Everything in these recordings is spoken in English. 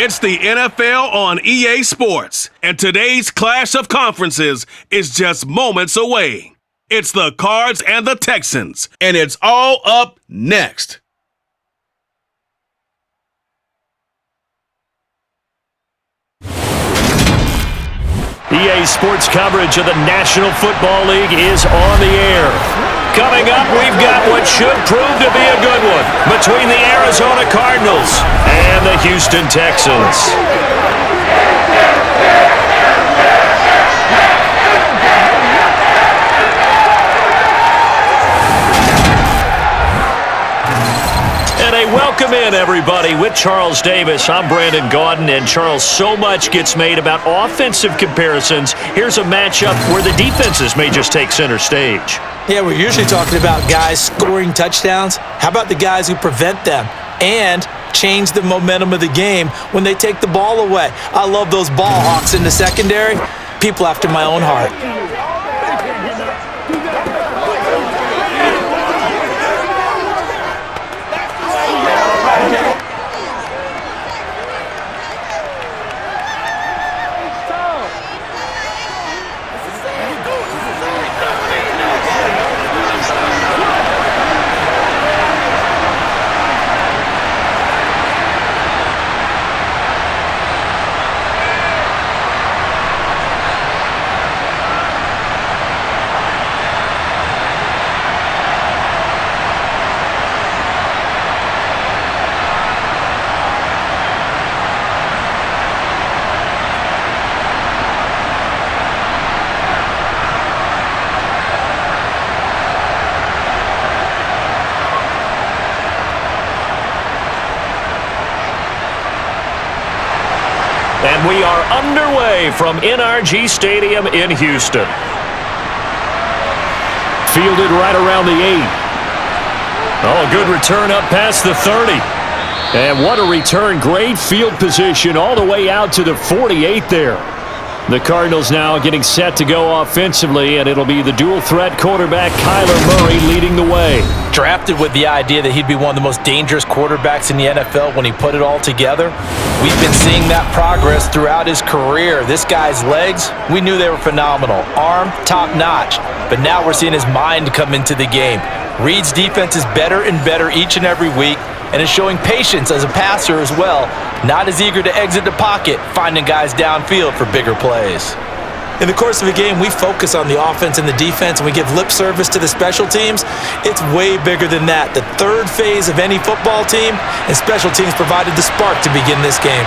It's the NFL on EA Sports, and today's clash of conferences is just moments away. It's the Cards and the Texans, and it's all up next. EA Sports coverage of the National Football League is on the air. Coming up, we've got what should prove to be a good one between the Arizona Cardinals and the Houston Texans. And a welcome in, everybody, with Charles Davis. I'm Brandon Gaudin, and Charles, so much gets made about offensive comparisons. Here's a matchup where the defenses may just take center stage. Yeah, we're usually talking about guys scoring touchdowns. How about the guys who prevent them and change the momentum of the game when they take the ball away? I love those ball hawks in the secondary. People after my own heart. And we are underway from NRG Stadium in Houston. Fielded right around the 8. Oh, good return up past the 30. And what a return. Great field position all the way out to the 48 there. The Cardinals now getting set to go offensively, and it'll be the dual-threat quarterback Kyler Murray leading the way. Drafted with the idea that he'd be one of the most dangerous quarterbacks in the NFL when he put it all together. We've been seeing that progress throughout his career. This guy's legs, we knew they were phenomenal. Arm, top-notch. But now we're seeing his mind come into the game. Reed's defense is better and better each and every week, and is showing patience as a passer as well. Not as eager to exit the pocket, finding guys downfield for bigger plays. In the course of a game, we focus on the offense and the defense, and we give lip service to the special teams. It's way bigger than that. The third phase of any football team, and special teams provided the spark to begin this game.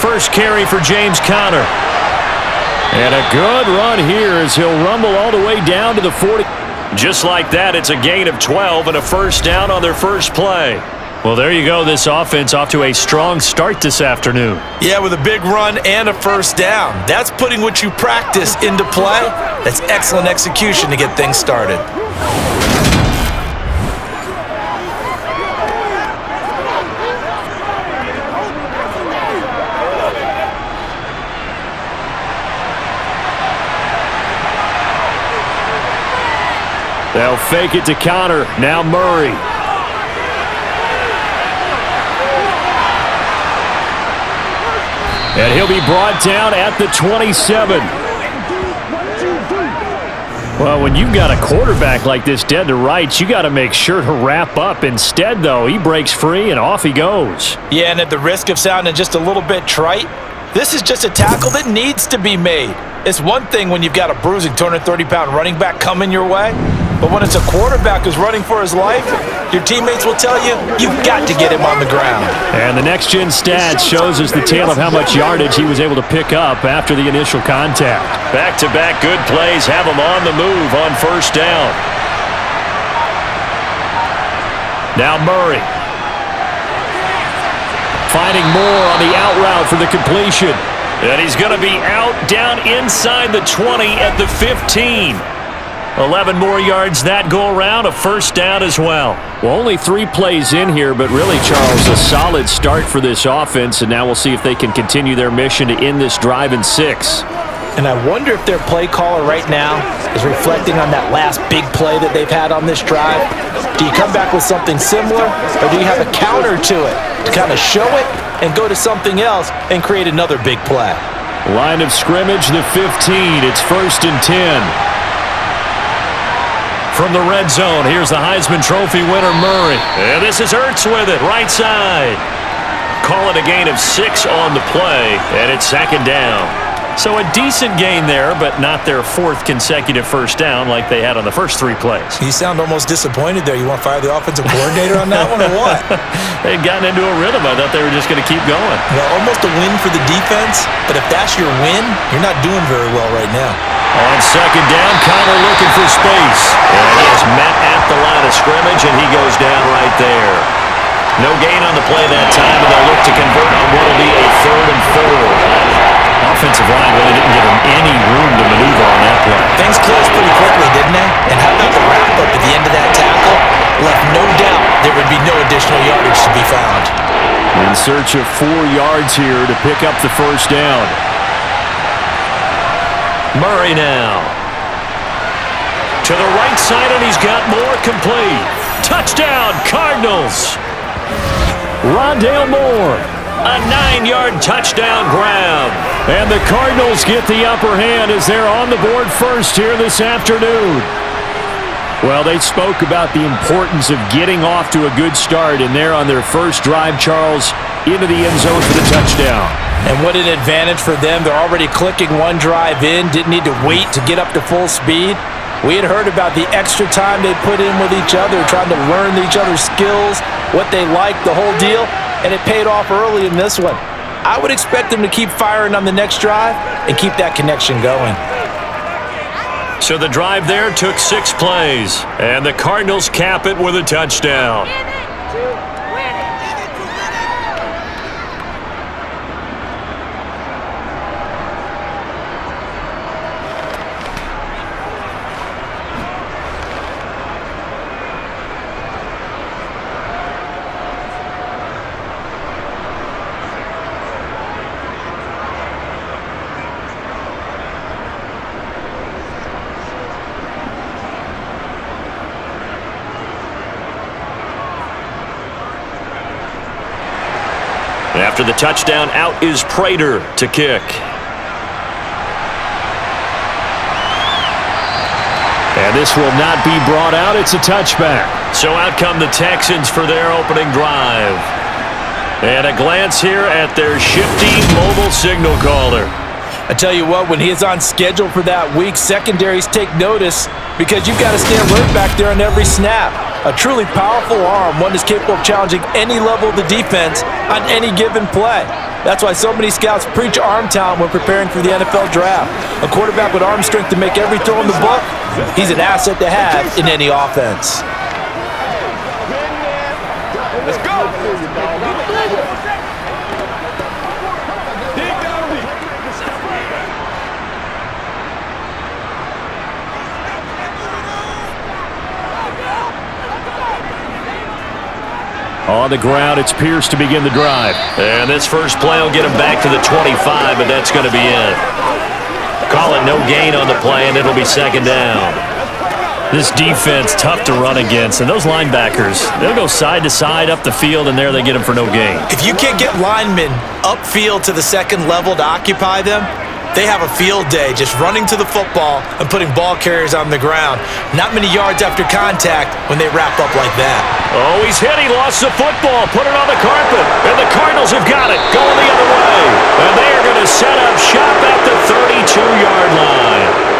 First carry for James Conner. And a good run here as he'll rumble all the way down to the 40. Just like that, it's a gain of 12 and a first down on their first play. Well, there you go. This offense off to a strong start this afternoon. Yeah, with a big run and a first down. That's putting what you practice into play. That's excellent execution to get things started. They'll fake it to Conner. Now Murray. And he'll be brought down at the 27. Well, when you've got a quarterback like this dead to rights, you got to make sure to wrap up. Instead, though, he breaks free and off he goes. Yeah, and at the risk of sounding just a little bit trite, this is just a tackle that needs to be made. It's one thing when you've got a bruising 230-pound running back coming your way, but when it's a quarterback who's running for his life, your teammates will tell you, you've got to get him on the ground. And the next-gen stats shows us the tale of how much yardage he was able to pick up after the initial contact. Back-to-back good plays have him on the move on first down. Now Murray. Finding more on the out route for the completion. And he's going to be out down inside the 20 at the 15. 11 more yards that go around, a first down as well. Well, only 3 plays in here, but really, Charles, a solid start for this offense, and now we'll see if they can continue their mission to end this drive in 6. And I wonder if their play caller right now is reflecting on that last big play that they've had on this drive. Do you come back with something similar, or do you have a counter to it to kind of show it and go to something else and create another big play? Line of scrimmage, the 15. It's 1st and 10. From the red zone, here's the Heisman Trophy winner, Murray. And this is Ertz with it, right side. Call it a gain of 6 on the play, and it's 2nd down. So a decent gain there, but not their 4th consecutive first down like they had on the first 3 plays. You sound almost disappointed there. You want to fire the offensive coordinator on that one or what? They'd gotten into a rhythm. I thought they were just going to keep going. Well, almost a win for the defense, but if that's your win, you're not doing very well right now. On 2nd down, Connor looking for space. And he is met at the line of scrimmage, and he goes down right there. No gain on the play that time, and they'll look to convert on what will be a 3rd and 4. Offensive line really didn't give him any room to maneuver on that play. Things closed pretty quickly, didn't they? And how about the wrap-up at the end of that tackle? Left no doubt there would be no additional yardage to be found. In search of 4 yards here to pick up the first down. Murray now. To the right side, and he's got more complete. Touchdown, Cardinals. Rondale Moore. A 9-yard touchdown grab. And the Cardinals get the upper hand as they're on the board first here this afternoon. Well, they spoke about the importance of getting off to a good start, and they're on their first drive, Charles, into the end zone for the touchdown. And what an advantage for them. They're already clicking one drive in, didn't need to wait to get up to full speed. We had heard about the extra time they put in with each other, trying to learn each other's skills, what they like, the whole deal, and it paid off early in this one. I would expect them to keep firing on the next drive and keep that connection going. So the drive there took 6 plays, and the Cardinals cap it with a touchdown. After the touchdown, out is Prater to kick. And this will not be brought out. It's a touchback. So out come the Texans for their opening drive. And a glance here at their shifty mobile signal caller. I tell you what, when he is on schedule for that week, secondaries take notice because you've got to stay alert back there on every snap. A truly powerful arm, one that's capable of challenging any level of the defense on any given play. That's why so many scouts preach arm talent when preparing for the NFL draft. A quarterback with arm strength to make every throw in the book, he's an asset to have in any offense. Let's go. On the ground, it's Pierce to begin the drive. And this first play will get him back to the 25, but that's going to be it. Call it no gain on the play, and it'll be 2nd down. This defense, tough to run against, and those linebackers, they'll go side to side up the field, and there they get them for no gain. If you can't get linemen upfield to the second level to occupy them, they have a field day just running to the football and putting ball carriers on the ground. Not many yards after contact when they wrap up like that. Oh, he's hit. He lost the football. Put it on the carpet. And the Cardinals have got it. Going the other way. And they are going to set up shop at the 32-yard line.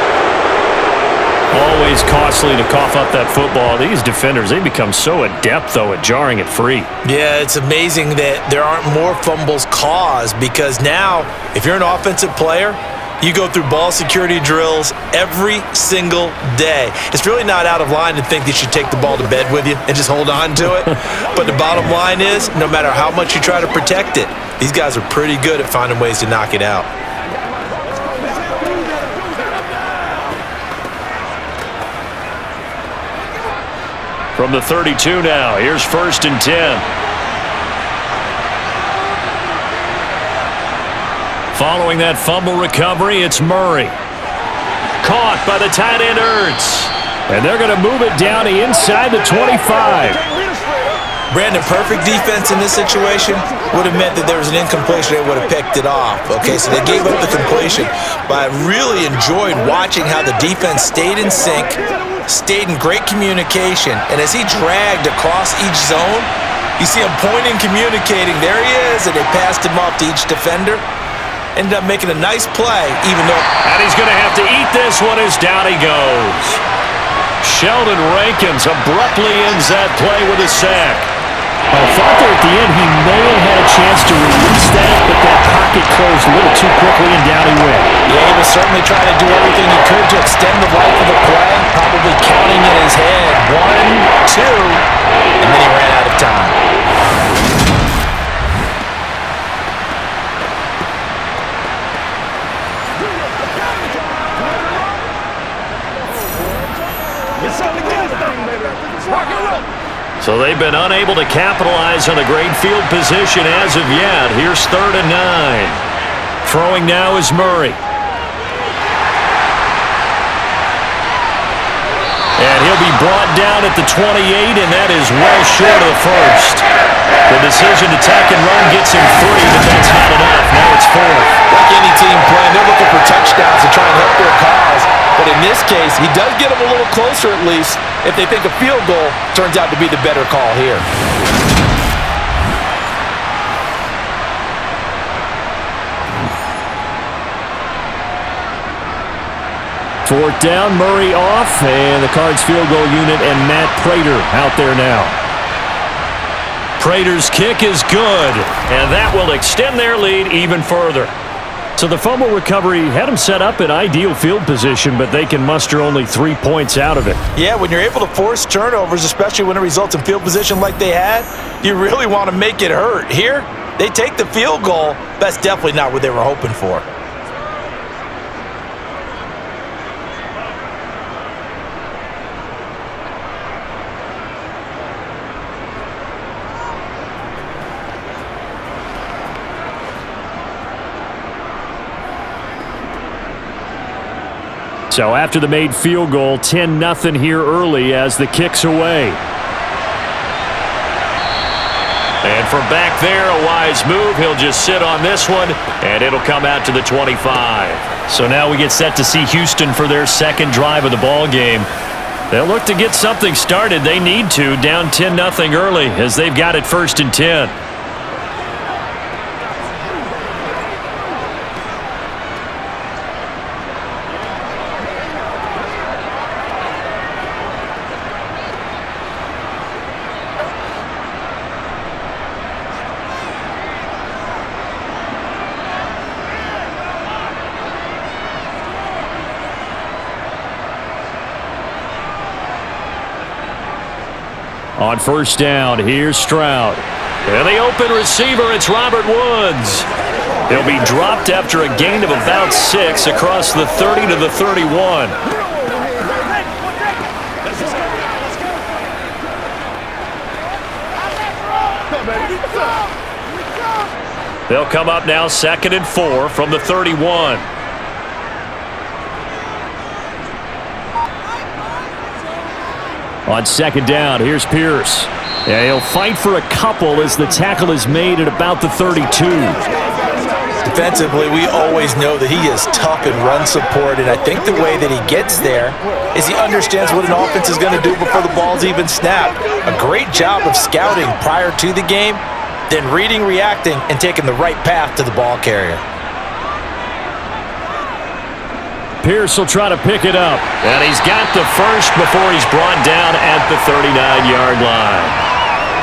Always costly to cough up that football. These defenders, they become so adept, though, at jarring it free. Yeah, it's amazing that there aren't more fumbles caused because now, if you're an offensive player, you go through ball security drills every single day. It's really not out of line to think that you should take the ball to bed with you and just hold on to it. But the bottom line is, no matter how much you try to protect it, these guys are pretty good at finding ways to knock it out. From the 32 now, here's 1st and 10. Following that fumble recovery, it's Murray. Caught by the tight end Ertz. And they're going to move it down to inside the 25. Brandon, perfect defense in this situation would have meant that there was an incompletion. They would have picked it off. Okay, so they gave up the completion. But I really enjoyed watching how the defense stayed in sync, stayed in great communication. And as he dragged across each zone, you see him pointing, communicating. There he is, and they passed him off to each defender. Ended up making a nice play, even though... And he's going to have to eat this one as down he goes. Sheldon Rankins abruptly ends that play with a sack. I thought there at the end he may have had a chance to release that, but that pocket closed a little too quickly and down he went. Yeah, he was certainly trying to do everything he could to extend the life of the play, probably counting in his head 1, 2, and then he ran out of time. So they've been unable to capitalize on the great field position as of yet. Here's 3rd and 9. Throwing now is Murray. And he'll be brought down at the 28, and that is well short of the first. The decision to tack and run gets him 3, but that's not enough. Now it's 4th. Like any team playing, they're looking for touchdowns to try and help their cause. But in this case, he does get them a little closer at least if they think a field goal turns out to be the better call here. Fourth down, Murray off, and the Cards field goal unit and Matt Prater out there now. Prater's kick is good, and that will extend their lead even further. So the fumble recovery had them set up in ideal field position, but they can muster only 3 points out of it. Yeah, when you're able to force turnovers, especially when it results in field position like they had, you really want to make it hurt. Here, they take the field goal. That's definitely not what they were hoping for. So after the made field goal, 10-0 here early as the kick's away. And from back there, a wise move. He'll just sit on this one, and it'll come out to the 25. So now we get set to see Houston for their second drive of the ball game. They'll look to get something started. They need to, down 10-0 early as they've got it 1st and 10. On 1st down, here's Stroud. And the open receiver, it's Robert Woods. He'll be dropped after a gain of about 6 across the 30 to the 31. They'll come up now 2nd and 4 from the 31. On 2nd down, here's Pierce. Yeah, he'll fight for a couple as the tackle is made at about the 32. Defensively, we always know that he is tough in run support, and I think the way that he gets there is he understands what an offense is going to do before the ball's even snapped. A great job of scouting prior to the game, then reading, reacting, and taking the right path to the ball carrier. Pierce will try to pick it up, and he's got the first before he's brought down at the 39-yard line.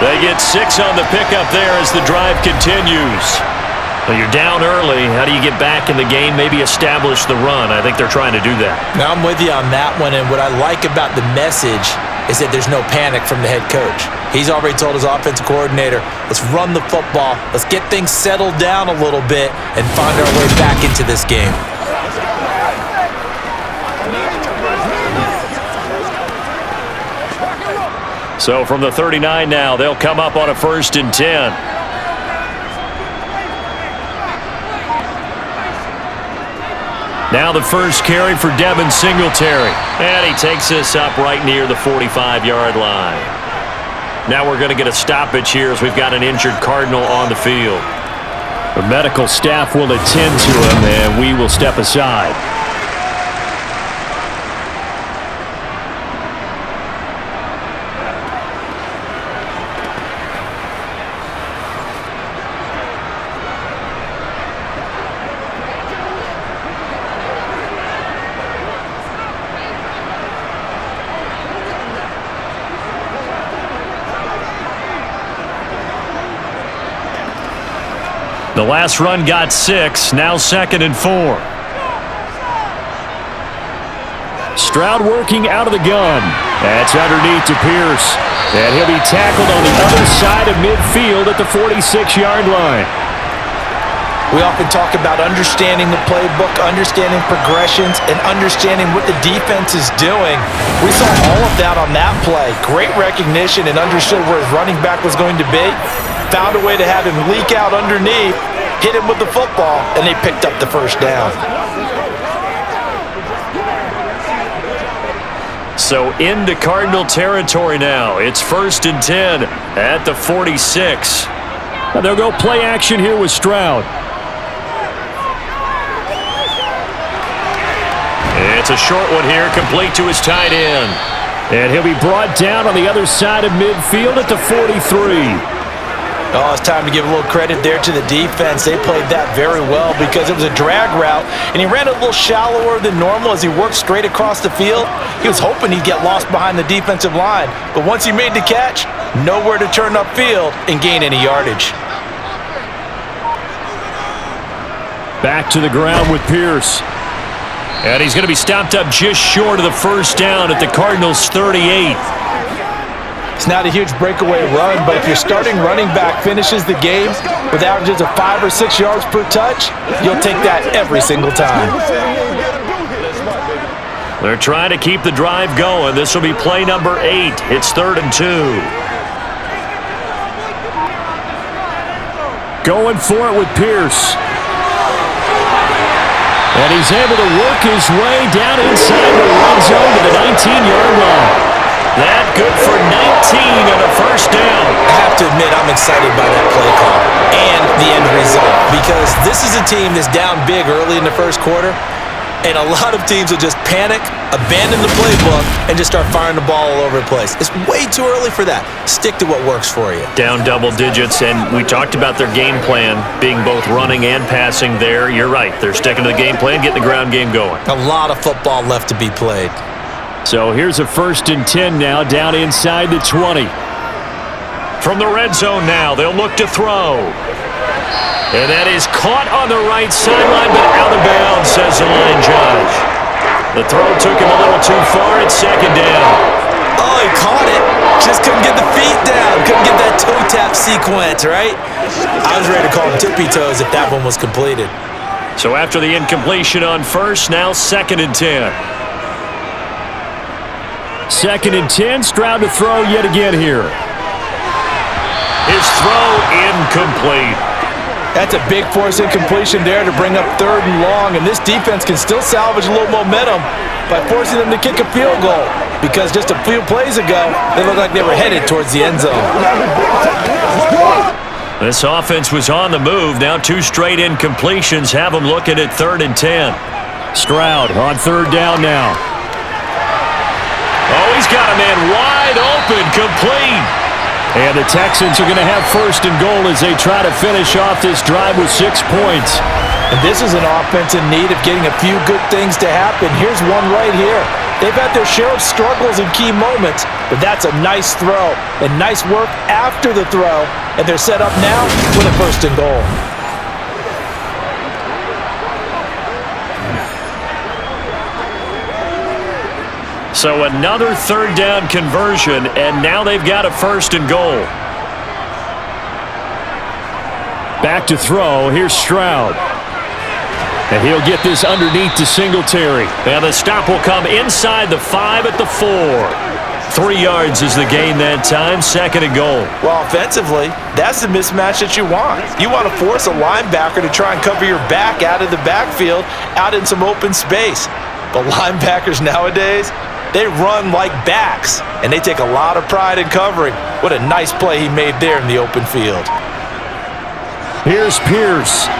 They get 6 on the pickup there as the drive continues. Well, you're down early. How do you get back in the game, maybe establish the run? I think they're trying to do that. Now, I'm with you on that one, and what I like about the message is that there's no panic from the head coach. He's already told his offensive coordinator, let's run the football, let's get things settled down a little bit, and find our way back into this game. So from the 39 now, they'll come up on a 1st and 10. Now the first carry for Devin Singletary. And he takes this up right near the 45-yard line. Now we're going to get a stoppage here as we've got an injured Cardinal on the field. The medical staff will attend to him, and we will step aside. The last run got 6, now 2nd and 4. Stroud working out of the gun. That's underneath to Pierce. And he'll be tackled on the other side of midfield at the 46-yard line. We often talk about understanding the playbook, understanding progressions, and understanding what the defense is doing. We saw all of that on that play. Great recognition and understood where his running back was going to be. Found a way to have him leak out underneath, hit him with the football, and they picked up the first down. So into Cardinal territory now. It's 1st and 10 at the 46. And they'll go play action here with Stroud. It's a short one here, complete to his tight end. And he'll be brought down on the other side of midfield at the 43. Oh, it's time to give a little credit there to the defense. They played that very well because it was a drag route, and he ran a little shallower than normal as he worked straight across the field. He was hoping he'd get lost behind the defensive line, but once he made the catch, nowhere to turn upfield and gain any yardage. Back to the ground with Pierce. And he's going to be stopped up just short of the first down at the Cardinals' 38. It's not a huge breakaway run, but if your starting running back finishes the game with averages of 5 or 6 yards per touch, you'll take that every single time. They're trying to keep the drive going. This will be play number 8. It's 3rd and 2. Going for it with Pierce. And he's able to work his way down inside the red zone to the 19-yard line. That good for 19 on a first down. I have to admit, I'm excited by that play call and the end result because this is a team that's down big early in the first quarter, and a lot of teams will just panic, abandon the playbook, and just start firing the ball all over the place. It's way too early for that. Stick to what works for you. Down double digits, and we talked about their game plan being both running and passing there. You're right. They're sticking to the game plan, getting the ground game going. A lot of football left to be played. So here's a 1st and 10 now down inside the 20. From the red zone now, they'll look to throw. And that is caught on the right sideline, but out of bounds, says the line judge. The throw took him a little too far at 2nd down. Oh, he caught it. Just couldn't get the feet down. Couldn't get that toe tap sequence, right? I was ready to call him tippy toes if that one was completed. So after the incompletion on first, now 2nd and 10. 2nd and 10, Stroud to throw yet again here. His throw incomplete. That's a big force incompletion there to bring up 3rd and long, and this defense can still salvage a little momentum by forcing them to kick a field goal because just a few plays ago, they looked like they were headed towards the end zone. This offense was on the move. Now 2 straight incompletions have them looking at 3rd and 10. Stroud on 3rd down now. Oh, he's got a man wide open, complete. And the Texans are going to have 1st and goal as they try to finish off this drive with 6 points. And this is an offense in need of getting a few good things to happen. Here's one right here. They've had their share of struggles in key moments, but that's a nice throw and nice work after the throw. And they're set up now with a 1st and goal. So another 3rd down conversion, and now they've got a 1st and goal. Back to throw. Here's Stroud. And he'll get this underneath to Singletary. And the stop will come inside the 5 at the 4. 3 yards is the gain that time, 2nd and goal. Well, offensively, that's the mismatch that you want. You want to force a linebacker to try and cover your back out of the backfield, out in some open space. But linebackers nowadays, they run like backs, and they take a lot of pride in covering. What a nice play he made there in the open field. Here's Pierce.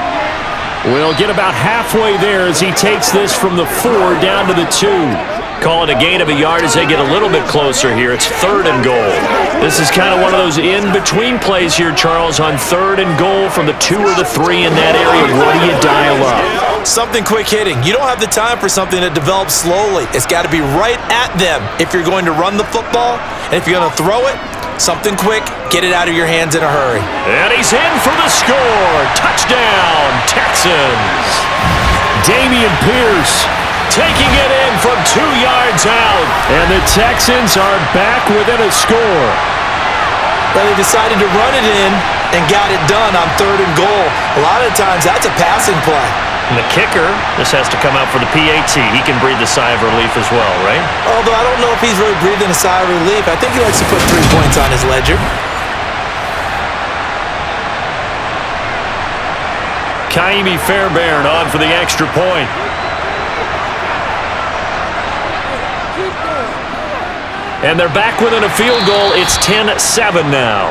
We'll get about halfway there as he takes this from the 4 down to the 2. Call it a gain of a yard as they get a little bit closer here. It's 3rd and goal. This is kind of one of those in-between plays here, Charles, on 3rd and goal from the 2 or the 3 in that area. What do you dial up? Something quick hitting. You don't have the time for something that develops slowly. It's got to be right at them if you're going to run the football. And if you're going to throw it, something quick, get it out of your hands in a hurry. And he's in for the score. Touchdown, Texans. Damian Pierce taking it in from 2 yards out. And the Texans are back within a score. But they decided to run it in and got it done on 3rd and goal. A lot of times that's a passing play. And the kicker, this has to come out for the PAT. He can breathe a sigh of relief as well, right? Although I don't know if he's really breathing a sigh of relief. I think he likes to put 3 points on his ledger. Kaimi Fairbairn on for the extra point. And they're back within a field goal. It's 10-7 now.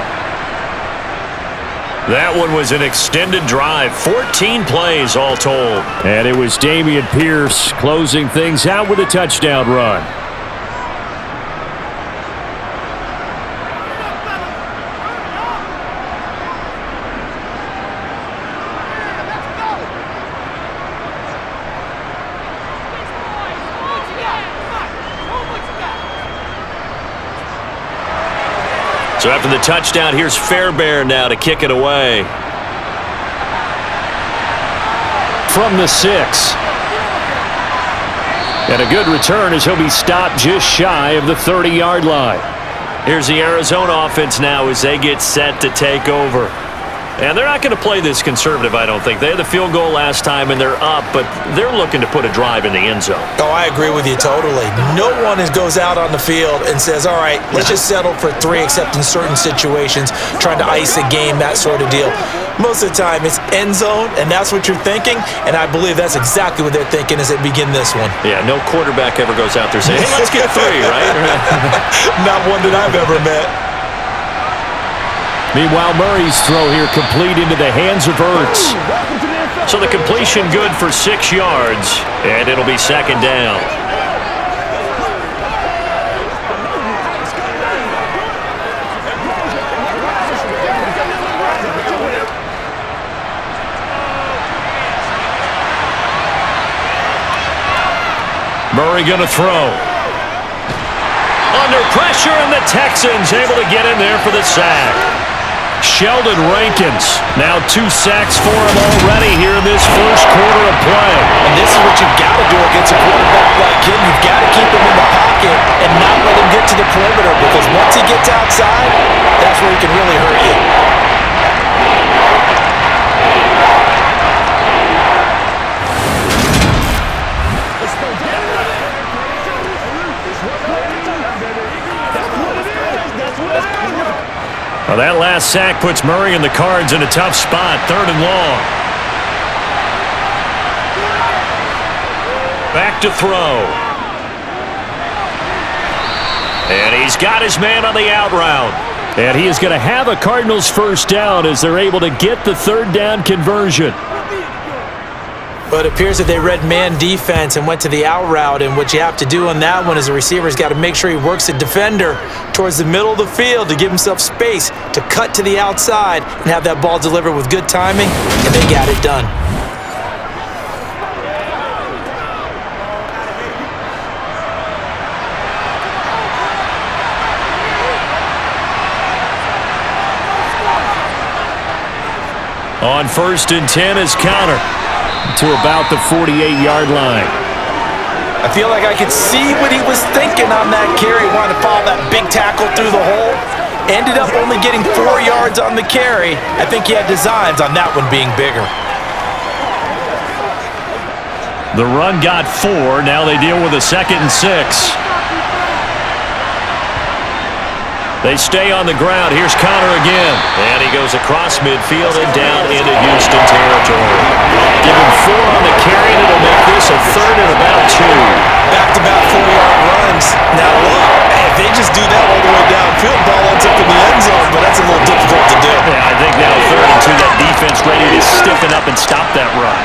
That one was an extended drive, 14 plays all told. And it was Damian Pierce closing things out with a touchdown run. So after the touchdown, here's Fairbairn now to kick it away. From the 6. And a good return as he'll be stopped just shy of the 30-yard line. Here's the Arizona offense now as they get set to take over. And they're not going to play this conservative, I don't think. They had the field goal last time, and they're up, but they're looking to put a drive in the end zone. Oh, I agree with you totally. No one goes out on the field and says, all right, let's just settle for 3, except in certain situations, trying to ice a game, that sort of deal. Most of the time, it's end zone, and that's what you're thinking, and I believe that's exactly what they're thinking as they begin this one. Yeah, no quarterback ever goes out there saying, hey, let's get 3, right? Not one that I've ever met. Meanwhile, Murray's throw here complete into the hands of Ertz. So the completion good for 6 yards, and it'll be 2nd down. Murray going to throw. Under pressure, and the Texans able to get in there for the sack. Sheldon Rankins, now 2 sacks for him already here in this first quarter of play. And this is what you've got to do against a quarterback like him. You've got to keep him in the pocket and not let him get to the perimeter, because once he gets outside, that's where he can really hurt you. Well, that last sack puts Murray and the Cards in a tough spot, 3rd and long. Back to throw. And he's got his man on the out route. And he is going to have a Cardinals first down as they're able to get the 3rd down conversion. But it appears that they read man defense and went to the out route, and what you have to do on that one is the receiver's got to make sure he works the defender towards the middle of the field to give himself space to cut to the outside and have that ball delivered with good timing, and they got it done. On 1st and 10 is counter to about the 48-yard line. I feel like I could see what he was thinking on that carry. Wanted to follow that big tackle through the hole. Ended up only getting 4 yards on the carry. I think he had designs on that one being bigger. The run got 4. Now they deal with a 2nd and 6. They stay on the ground. Here's Connor again. And he goes across midfield and down into Houston territory. Give him 4 on the carry, and it'll make this a 3rd and about 2. Back-to-back 4-yard runs. Now look, if they just do that all the way downfield, ball ends up in the end zone, but that's a little difficult to do. Yeah, I think now 3rd and 2, that defense ready to stiffen up and stop that run.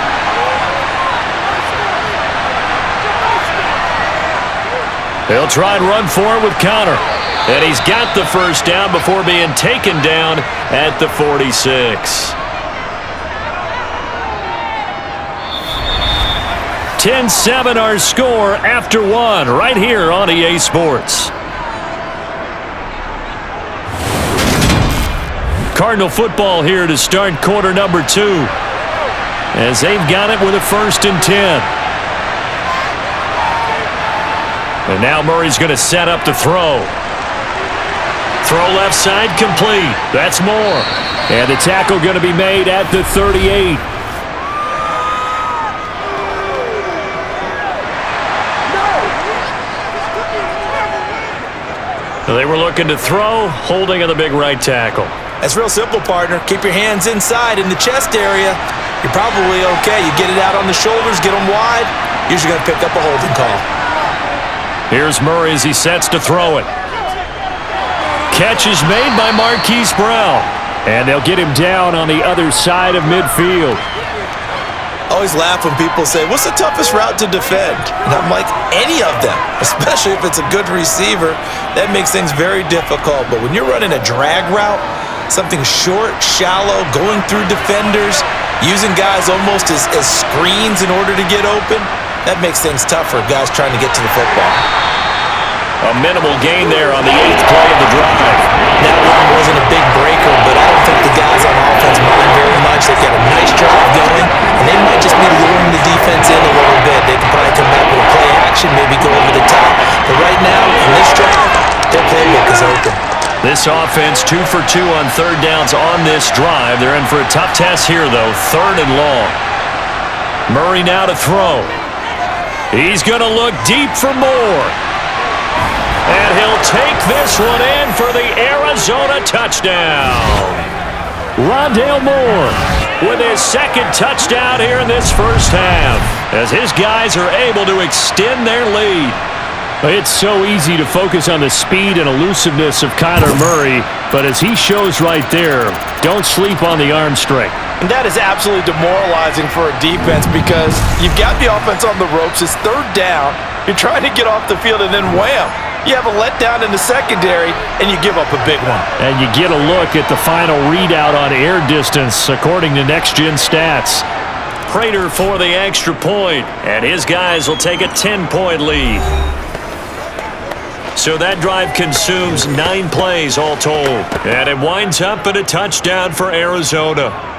They'll try and run for it with Connor. And he's got the first down before being taken down at the 46. 10-7 our score after 1 right here on EA Sports. Cardinal football here to start quarter number 2. As they've got it with a 1st and 10. And now Murray's going to set up to throw. Throw left side complete. That's more. And the tackle going to be made at the 38. They were looking to throw, holding on the big right tackle. That's real simple, partner. Keep your hands inside in the chest area. You're probably okay. You get it out on the shoulders, get them wide. Usually going to pick up a holding call. Here's Murray as he sets to throw it. Catch is made by Marquise Brown. And they'll get him down on the other side of midfield. Always laugh when people say, what's the toughest route to defend? And I'm like, any of them, especially if it's a good receiver. That makes things very difficult. But when you're running a drag route, something short, shallow, going through defenders, using guys almost as screens in order to get open, that makes things tough for guys trying to get to the football. A minimal gain there on the 8th play of the drive. That one wasn't a big breaker, but I don't think the guys on offense mind very much. They've got a nice drive going, and they might just be luring the defense in a little bit. They can probably come back with a play action, maybe go over the top. But right now, in this drive, their playbook is open. This offense 2 for 2 on 3rd downs on this drive. They're in for a tough test here, though. 3rd and long. Murray now to throw. He's going to look deep for more. And he'll take this one in for the Arizona touchdown. Rondale Moore with his 2nd touchdown here in this first half, as his guys are able to extend their lead. It's so easy to focus on the speed and elusiveness of Kyler Murray, but as he shows right there, don't sleep on the arm strength. And that is absolutely demoralizing for a defense because you've got the offense on the ropes. It's 3rd down. You're trying to get off the field, and then wham, you have a letdown in the secondary, and you give up a big one. And you get a look at the final readout on air distance, according to Next Gen Stats. Prater for the extra point, and his guys will take a 10-point lead. So that drive consumes 9 plays all told. And it winds up in a touchdown for Arizona.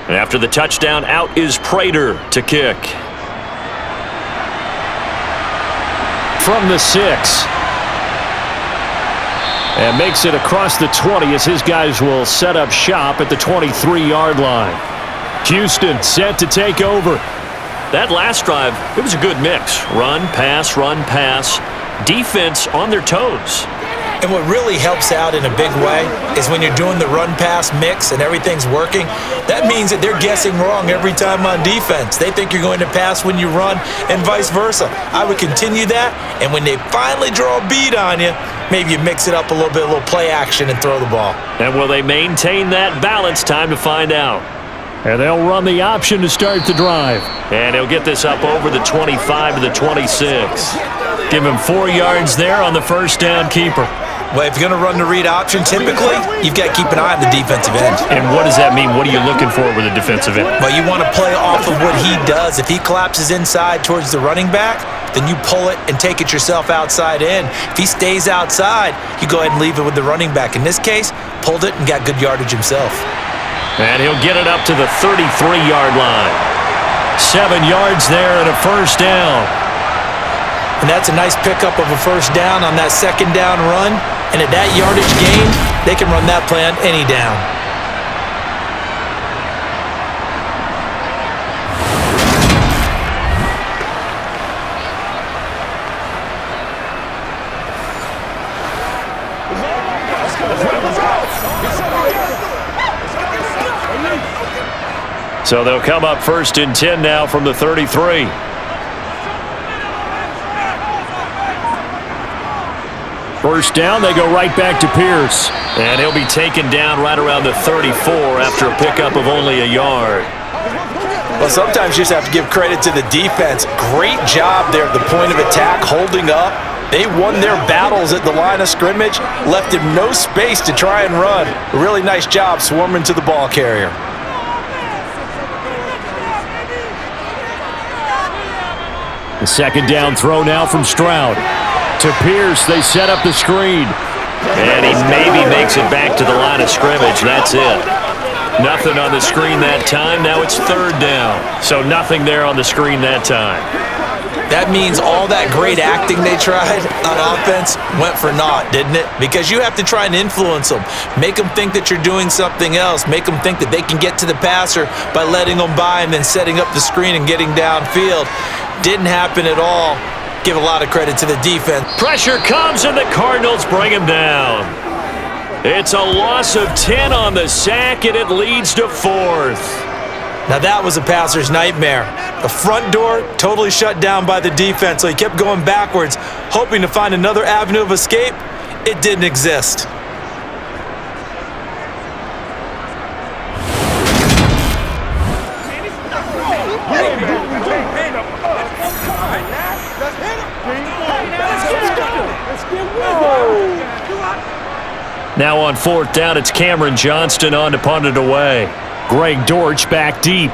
And after the touchdown, out is Prater to kick. From the 6. And makes it across the 20 as his guys will set up shop at the 23-yard line. Houston set to take over. That last drive, it was a good mix. Run, pass, defense on their toes. And what really helps out in a big way is when you're doing the run-pass mix and everything's working, that means that they're guessing wrong every time on defense. They think you're going to pass when you run and vice versa. I would continue that, and when they finally draw a bead on you, maybe you mix it up a little bit, a little play action and throw the ball. And will they maintain that balance? Time to find out. And they'll run the option to start the drive. And he'll get this up over the 25 to the 26. Give him 4 yards there on the first down keeper. Well, if you're going to run the read option, typically, you've got to keep an eye on the defensive end. And what does that mean? What are you looking for with a defensive end? Well, you want to play off of what he does. If he collapses inside towards the running back, then you pull it and take it yourself outside in. If he stays outside, you go ahead and leave it with the running back. In this case, pulled it and got good yardage himself. And he'll get it up to the 33-yard line. 7 yards there and a first down. And that's a nice pickup of a first down on that second down run. And at that yardage gain, they can run that play on any down. So they'll come up 1st and 10 now from the 33. First down, they go right back to Pierce. And he'll be taken down right around the 34 after a pickup of only a yard. Well, sometimes you just have to give credit to the defense. Great job there at the point of attack, holding up. They won their battles at the line of scrimmage, left him no space to try and run. A really nice job swarming to the ball carrier. The second down throw now from Stroud. To Pierce, they set up the screen. And he maybe makes it back to the line of scrimmage. That's it. Nothing on the screen that time. Now it's 3rd down. So nothing there on the screen that time. That means all that great acting they tried on offense went for naught, didn't it? Because you have to try and influence them. Make them think that you're doing something else. Make them think that they can get to the passer by letting them by and then setting up the screen and getting downfield. Didn't happen at all. Give a lot of credit to the defense. Pressure comes and the Cardinals bring him down. It's a loss of 10 on the sack and it leads to 4th. Now that was a passer's nightmare. The front door totally shut down by the defense, so he kept going backwards, hoping to find another avenue of escape. It didn't exist. Now on 4th down, it's Cameron Johnston on to punt it away. Greg Dortch back deep.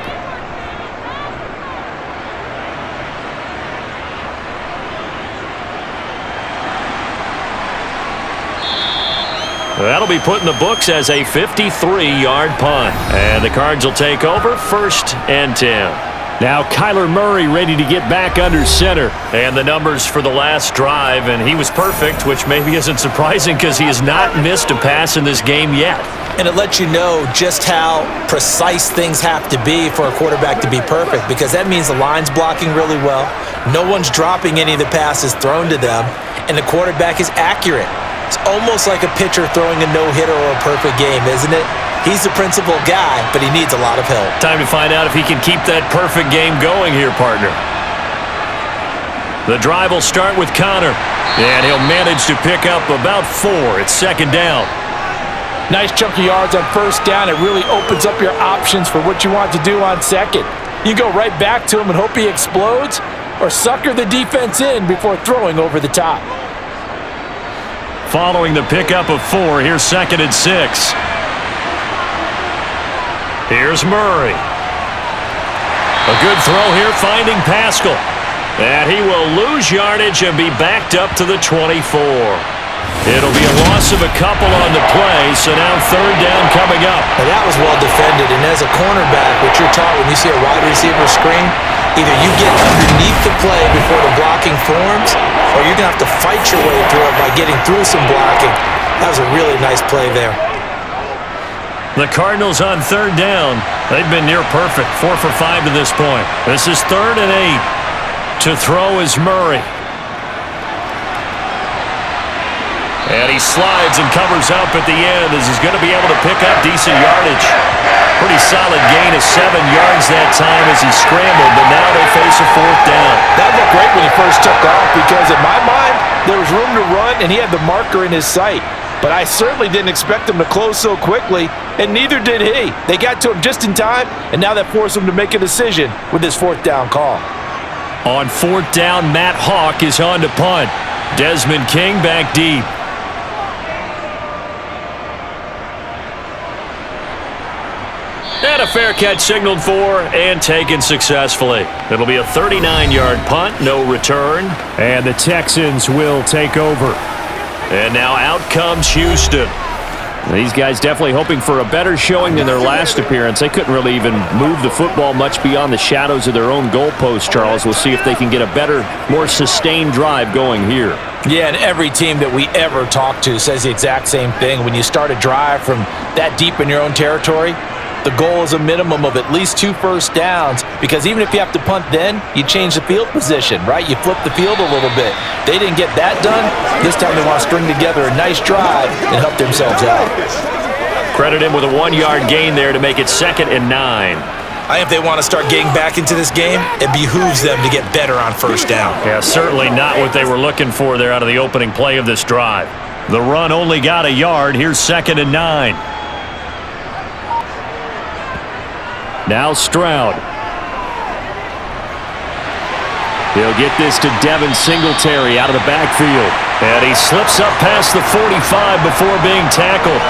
That'll be put in the books as a 53-yard punt. And the Cards will take over 1st and 10. Now Kyler Murray ready to get back under center. And the numbers for the last drive, and he was perfect, which maybe isn't surprising because he has not missed a pass in this game yet. And it lets you know just how precise things have to be for a quarterback to be perfect, because that means the line's blocking really well, no one's dropping any of the passes thrown to them, and the quarterback is accurate. It's almost like a pitcher throwing a no-hitter or a perfect game, isn't it? He's the principal guy, but he needs a lot of help. Time to find out if he can keep that perfect game going here, partner. The drive will start with Connor, and he'll manage to pick up about 4. It's 2nd down. Nice chunk of yards on 1st down. It really opens up your options for what you want to do on 2nd. You go right back to him and hope he explodes, or sucker the defense in before throwing over the top. Following the pickup of 4, here's 2nd and 6. Here's Murray. A good throw here, finding Pascal. And he will lose yardage and be backed up to the 24. It'll be a loss of a couple on the play, so now 3rd down coming up. Now that was well defended, and as a cornerback, what you're taught when you see a wide receiver screen, either you get underneath the play before the blocking forms, or you're going to have to fight your way through it by getting through some blocking. That was a really nice play there. The Cardinals on 3rd down. They've been near perfect, 4 for 5 to this point. This is 3rd and 8. To throw is Murray. And he slides and covers up at the end as he's going to be able to pick up decent yardage. Pretty solid gain of 7 yards that time as he scrambled, but now they face a 4th down. That looked great when he first took off, because in my mind, there was room to run and he had the marker in his sight. But I certainly didn't expect him to close so quickly, and neither did he. They got to him just in time, and now that forced him to make a decision with his 4th down call. On 4th down, Matt Hawk is on to punt. Desmond King back deep. And a fair catch signaled for and taken successfully. It'll be a 39-yard punt, no return. And the Texans will take over. And now out comes Houston. These guys definitely hoping for a better showing than their last appearance. They couldn't really even move the football much beyond the shadows of their own goalpost, Charles. We'll see if they can get a better, more sustained drive going here. Yeah, and every team that we ever talk to says the exact same thing. When you start a drive from that deep in your own territory, the goal is a minimum of at least 2 first downs, because even if you have to punt then, you change the field position, right? You flip the field a little bit. They didn't get that done. This time they want to string together a nice drive and help themselves out. Credit him with a 1-yard gain there to make it 2nd and 9. I think if they want to start getting back into this game, it behooves them to get better on first down. Yeah, certainly not what they were looking for there out of the opening play of this drive. The run only got a yard. Here's 2nd and 9. Now Stroud. He'll get this to Devin Singletary out of the backfield. And he slips up past the 45 before being tackled.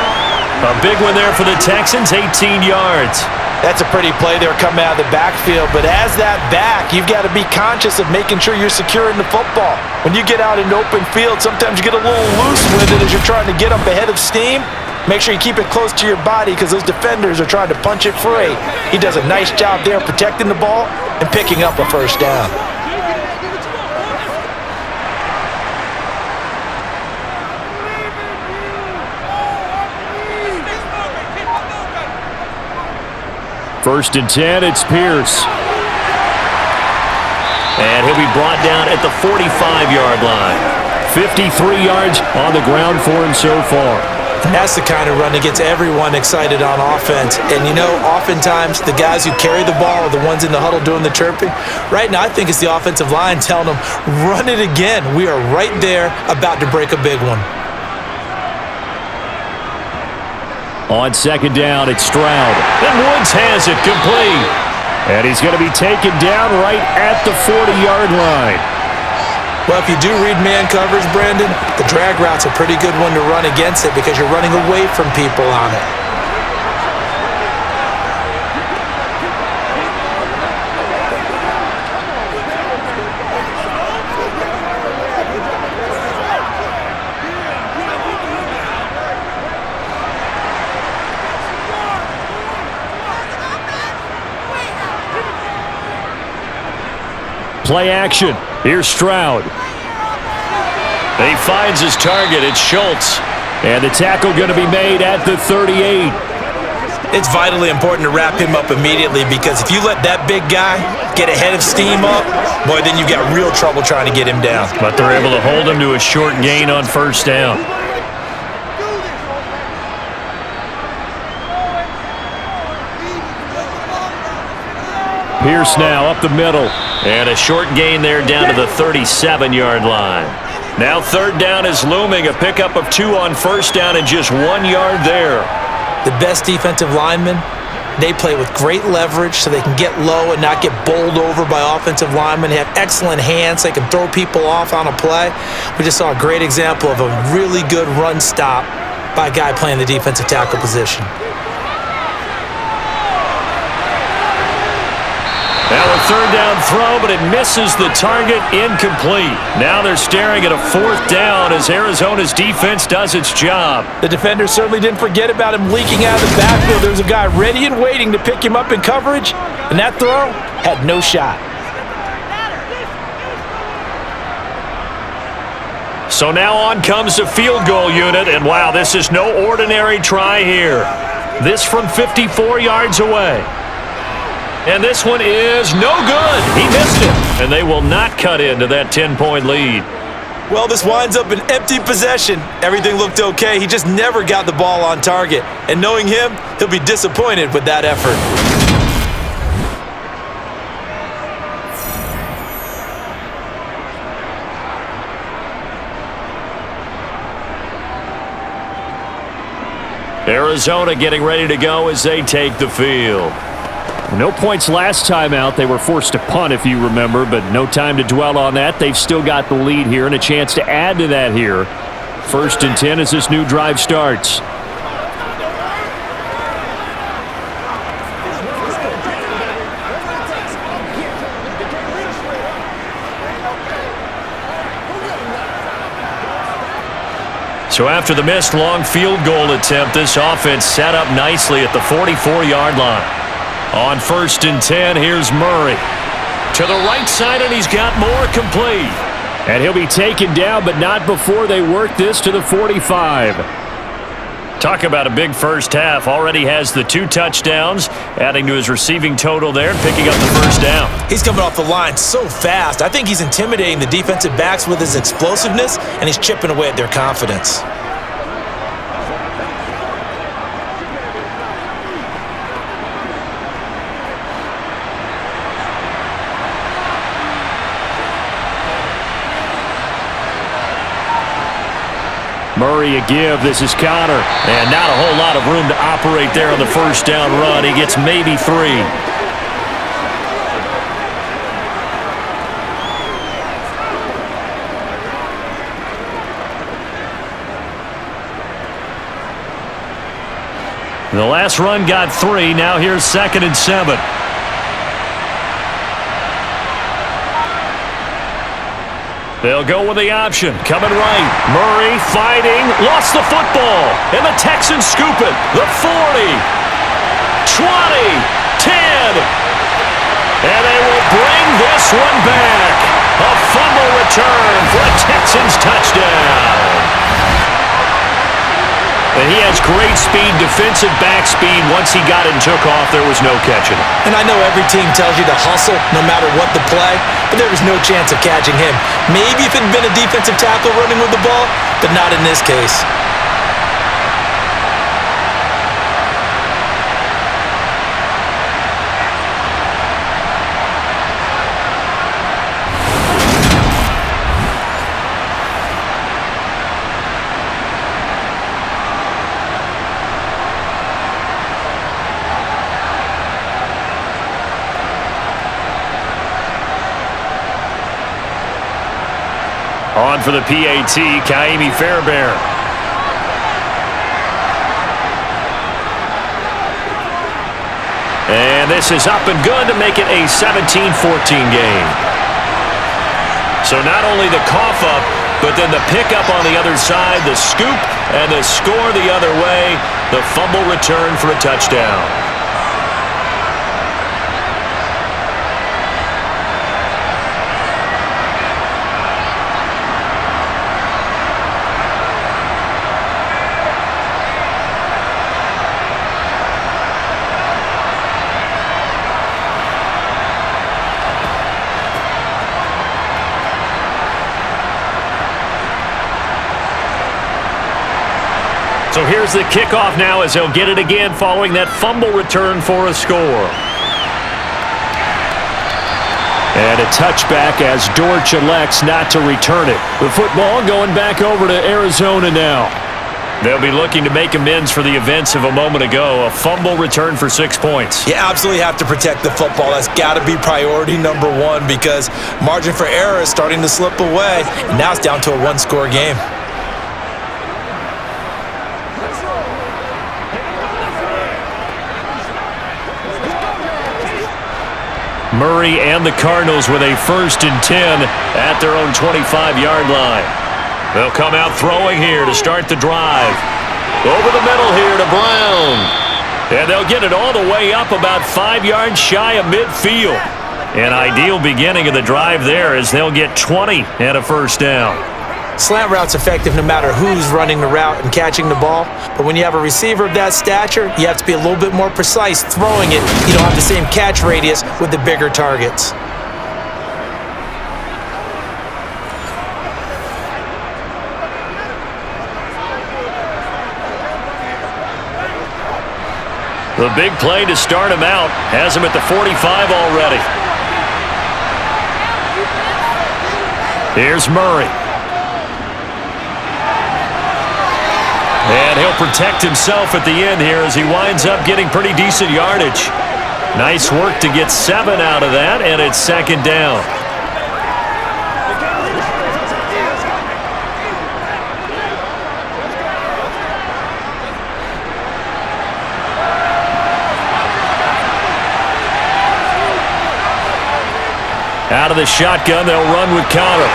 A big one there for the Texans, 18 yards. That's a pretty play there coming out of the backfield, but as that back, you've got to be conscious of making sure you're securing the football. When you get out in open field, sometimes you get a little loose with it as you're trying to get up ahead of steam. Make sure you keep it close to your body because those defenders are trying to punch it free. He does a nice job there protecting the ball and picking up a first down. First and 10, it's Pierce. And he'll be brought down at the 45-yard line. 53 yards on the ground for him so far. That's the kind of run that gets everyone excited on offense. And, you know, oftentimes the guys who carry the ball are the ones in the huddle doing the chirping. Right now, I think it's the offensive line telling them, run it again. We are right there about to break a big one. On 2nd down, it's Stroud. And Woods has it complete. And he's going to be taken down right at the 40-yard line. Well, if you do read man coverage, Brandon, the drag route's a pretty good one to run against it because you're running away from people on it. Play action. Here's Stroud. He finds his target. It's Schultz. And the tackle going to be made at the 38. It's vitally important to wrap him up immediately because if you let that big guy get ahead of steam up, boy, then you've got real trouble trying to get him down. But they're able to hold him to a short gain on first down. Pierce now up the middle. And a short gain there down to the 37-yard line. Now 3rd down is looming. A pickup of 2 on first down and just 1 yard there. The best defensive linemen, they play with great leverage so they can get low and not get bowled over by offensive linemen. They have excellent hands. They can throw people off on a play. We just saw a great example of a really good run stop by a guy playing the defensive tackle position. Now a 3rd down throw, but it misses the target, incomplete. Now they're staring at a 4th down as Arizona's defense does its job. The defenders certainly didn't forget about him leaking out of the backfield. There was a guy ready and waiting to pick him up in coverage, and that throw had no shot. So now on comes the field goal unit, and wow, this is no ordinary try here. This from 54 yards away. And this one is no good. He missed it. And they will not cut into that 10-point lead. Well, this winds up an empty possession. Everything looked okay. He just never got the ball on target. And knowing him, he'll be disappointed with that effort. Arizona getting ready to go as they take the field. No points last time out. They were forced to punt, if you remember, but no time to dwell on that. They've still got the lead here and a chance to add to that here. 1st and 10 as this new drive starts. So after the missed long field goal attempt, this offense set up nicely at the 44-yard line. On 1st and 10, here's Murray. To the right side, and he's got more, complete. And he'll be taken down, but not before they work this to the 45. Talk about a big first half. Already has the 2 touchdowns, adding to his receiving total there and picking up the first down. He's coming off the line so fast. I think he's intimidating the defensive backs with his explosiveness, and he's chipping away at their confidence. Murray a give. This is Connor. And not a whole lot of room to operate there on the first down run. He gets maybe 3. The last run got 3. Now here's 2nd and 7. They'll go with the option. Coming right. Murray fighting. Lost the football. And the Texans scoop it. The 40. 20. 10. And they will bring this one back. A fumble return for a Texans touchdown. And he has great speed, defensive back speed. Once he got it and took off, there was no catching him. And I know every team tells you to hustle no matter what the play, but there was no chance of catching him. Maybe if it had been a defensive tackle running with the ball, but not in this case. On for the PAT, Kaimi Fairbairn. And this is up and good to make it a 17-14 game. So not only the cough up, but then the pickup on the other side, the scoop, and the score the other way, the fumble return for a touchdown. So here's the kickoff now as they'll get it again following that fumble return for a score. And a touchback as Dortch elects not to return it. The football going back over to Arizona now. They'll be looking to make amends for the events of a moment ago. A fumble return for 6 points. You absolutely have to protect the football. That's got to be priority number 1 because margin for error is starting to slip away. And now it's down to a 1-score game. Murray and the Cardinals with a 1st and 10 at their own 25-yard line. They'll come out throwing here to start the drive. Over the middle here to Brown. And they'll get it all the way up about 5 yards shy of midfield. An ideal beginning of the drive there as they'll get 20 and a first down. Slant route's effective no matter who's running the route and catching the ball. But when you have a receiver of that stature, you have to be a little bit more precise throwing it. You don't have the same catch radius with the bigger targets. The big play to start him out has him at the 45 already. Here's Murray. And he'll protect himself at the end here as he winds up getting pretty decent yardage. Nice work to get 7 out of that, and it's 2nd down. Out of the shotgun, they'll run with Connor.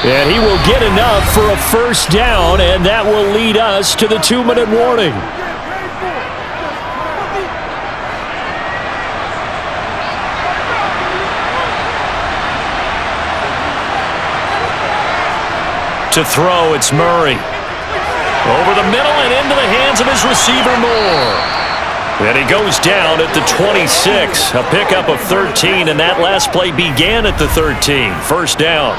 And he will get enough for a first down, and that will lead us to the 2-minute warning. To throw, it's Murray. Over the middle and into the hands of his receiver, Moore. And he goes down at the 26. A pickup of 13, and that last play began at the 13. First down.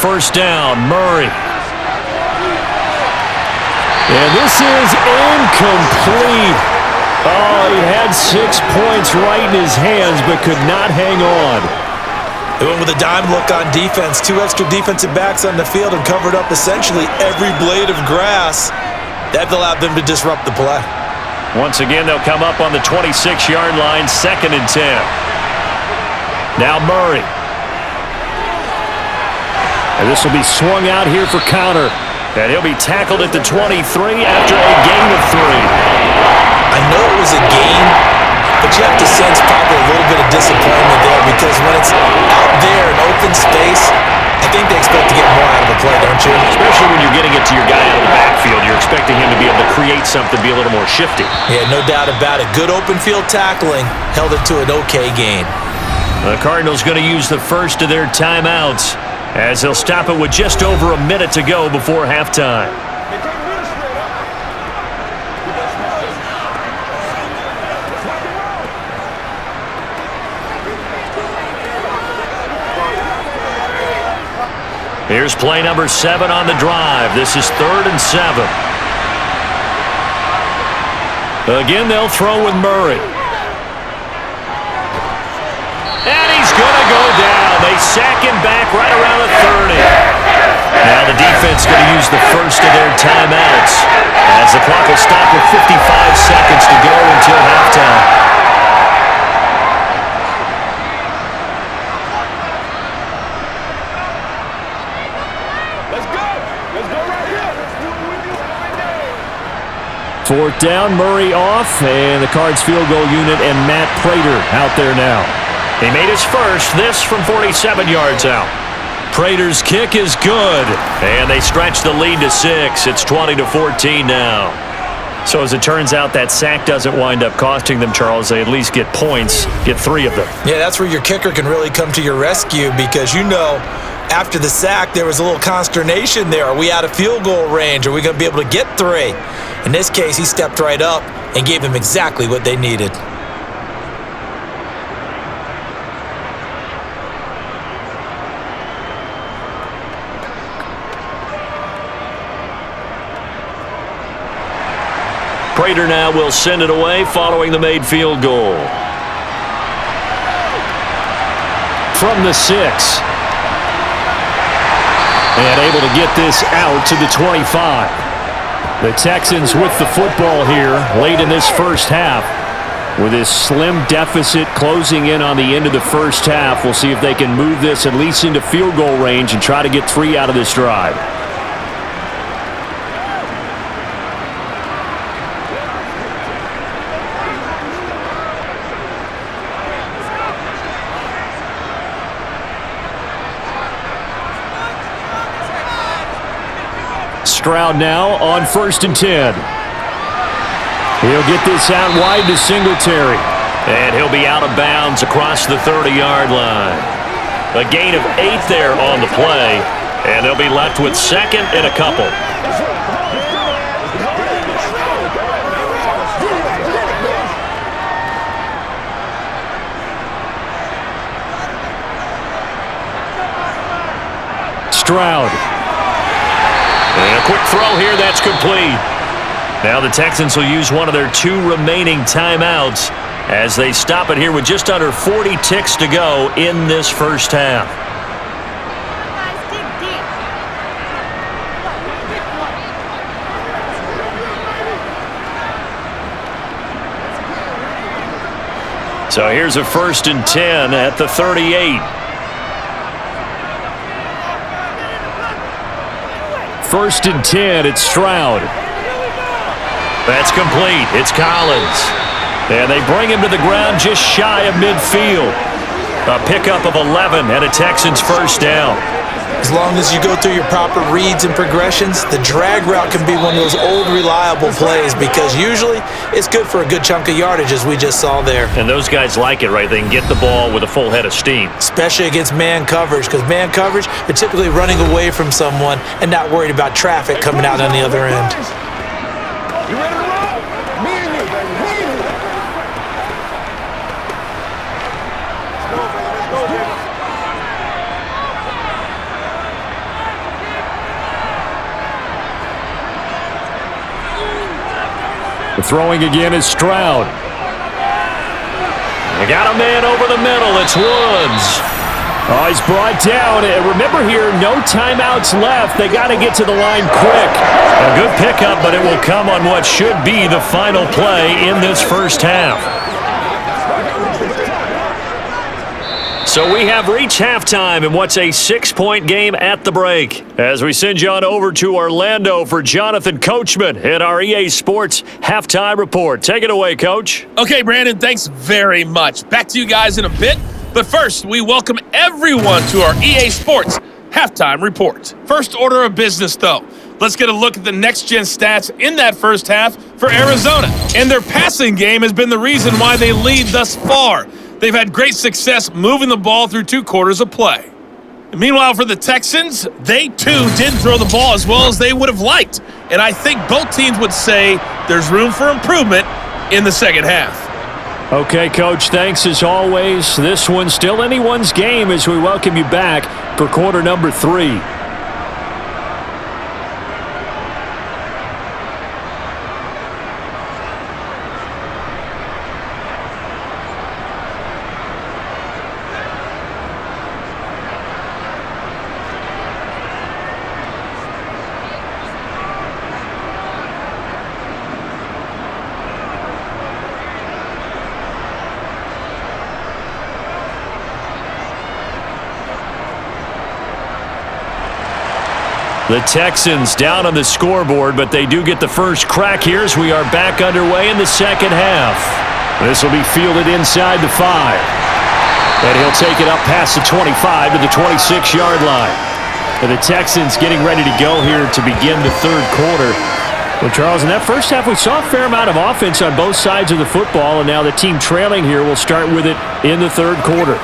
First down, Murray. And this is incomplete. Oh, he had 6 points right in his hands, but could not hang on. They went with a dime look on defense. 2 extra defensive backs on the field and covered up essentially every blade of grass. That allowed them to disrupt the play. Once again, they'll come up on the 26-yard line, 2nd and 10. Now Murray. And this will be swung out here for counter. And he'll be tackled at the 23 after a gain of 3. I know it was a gain, but you have to sense probably a little bit of disappointment there because when it's out there in open space, I think they expect to get more out of the play, don't you? Especially when you're getting it to your guy out of the backfield. You're expecting him to be able to create something, be a little more shifty. Yeah, no doubt about it. Good open field tackling. Held it to an okay gain. The Cardinals going to use the first of their timeouts, as they'll stop it with just over a minute to go before halftime. Here's play number 7 on the drive. This is 3rd and 7. Again, they'll throw with Murray. And he's going to go down. They sack him back right around the 30. Now the defense going to use the first of their timeouts, as the clock will stop with 55 seconds to go until halftime. Fourth down, Murray off, and the Cards field goal unit and Matt Prater out there now. He made his first, this from 47 yards out. Prater's kick is good, and they stretch the lead to 6. It's 20-14 now. So as it turns out, that sack doesn't wind up costing them, Charles. They at least get points, get 3 of them. Yeah, that's where your kicker can really come to your rescue because you know after the sack there was a little consternation there. Are we out of field goal range? Are we going to be able to get 3? In this case, he stepped right up and gave them exactly what they needed. Prater now will send it away following the made field goal. From the 6. And able to get this out to the 25. The Texans with the football here late in this first half. With this slim deficit closing in on the end of the first half, we'll see if they can move this at least into field goal range and try to get 3 out of this drive. Stroud now on 1st and 10. He'll get this out wide to Singletary. And he'll be out of bounds across the 30-yard line. A gain of 8 there on the play. And they'll be left with 2nd and a couple. Stroud. And a quick throw here, that's complete. Now the Texans will use one of their 2 remaining timeouts as they stop it here with just under 40 ticks to go in this first half. So here's a 1st and 10 at the 38. 1st and 10, it's Stroud. That's complete. It's Collins. And they bring him to the ground just shy of midfield. A pickup of 11 and a Texans first down. As long as you go through your proper reads and progressions, the drag route can be one of those old reliable plays because usually it's good for a good chunk of yardage as we just saw there. And those guys like it, right? They can get the ball with a full head of steam. Especially against man coverage because man coverage, they're typically running away from someone and not worried about traffic coming out on the other end. You ready to roll? Me and you, baby. Me and you. Let's go, baby. The throwing again is Stroud. They got a man over the middle. It's Woods. Oh, he's brought down. And remember here, no timeouts left. They got to get to the line quick. A good pickup, but it will come on what should be the final play in this first half. So we have reached halftime in what's a 6-point game at the break. As we send you on over to Orlando for Jonathan Coachman in our EA Sports Halftime Report. Take it away, Coach. Okay, Brandon, thanks very much. Back to you guys in a bit. But first, we welcome everyone to our EA Sports Halftime Report. First order of business, though. Let's get a look at the next-gen stats in that first half for Arizona. And their passing game has been the reason why they lead thus far. They've had great success moving the ball through 2 quarters of play. And meanwhile, for the Texans, they too didn't throw the ball as well as they would have liked. And I think both teams would say there's room for improvement in the second half. Okay, Coach, thanks as always. This one's still anyone's game as we welcome you back for quarter number 3. The Texans down on the scoreboard, but they do get the first crack here as we are back underway in the second half. This will be fielded inside the 5. And he'll take it up past the 25 to the 26-yard line. And the Texans getting ready to go here to begin the third quarter. Well, Charles, in that first half, we saw a fair amount of offense on both sides of the football, and now the team trailing here will start with it in the third quarter.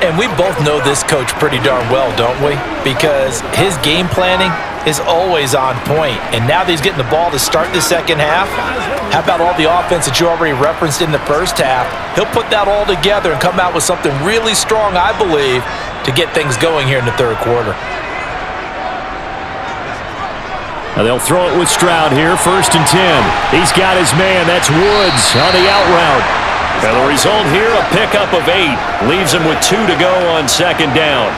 And we both know this coach pretty darn well, don't we? Because his game planning is always on point. And now that he's getting the ball to start the second half, how about all the offense that you already referenced in the first half? He'll put that all together and come out with something really strong, I believe, to get things going here in the third quarter. Now they'll throw it with Stroud here, 1st and 10. He's got his man. That's Woods on the out route. And the result here, a pickup of 8. Leaves him with 2 to go on second down.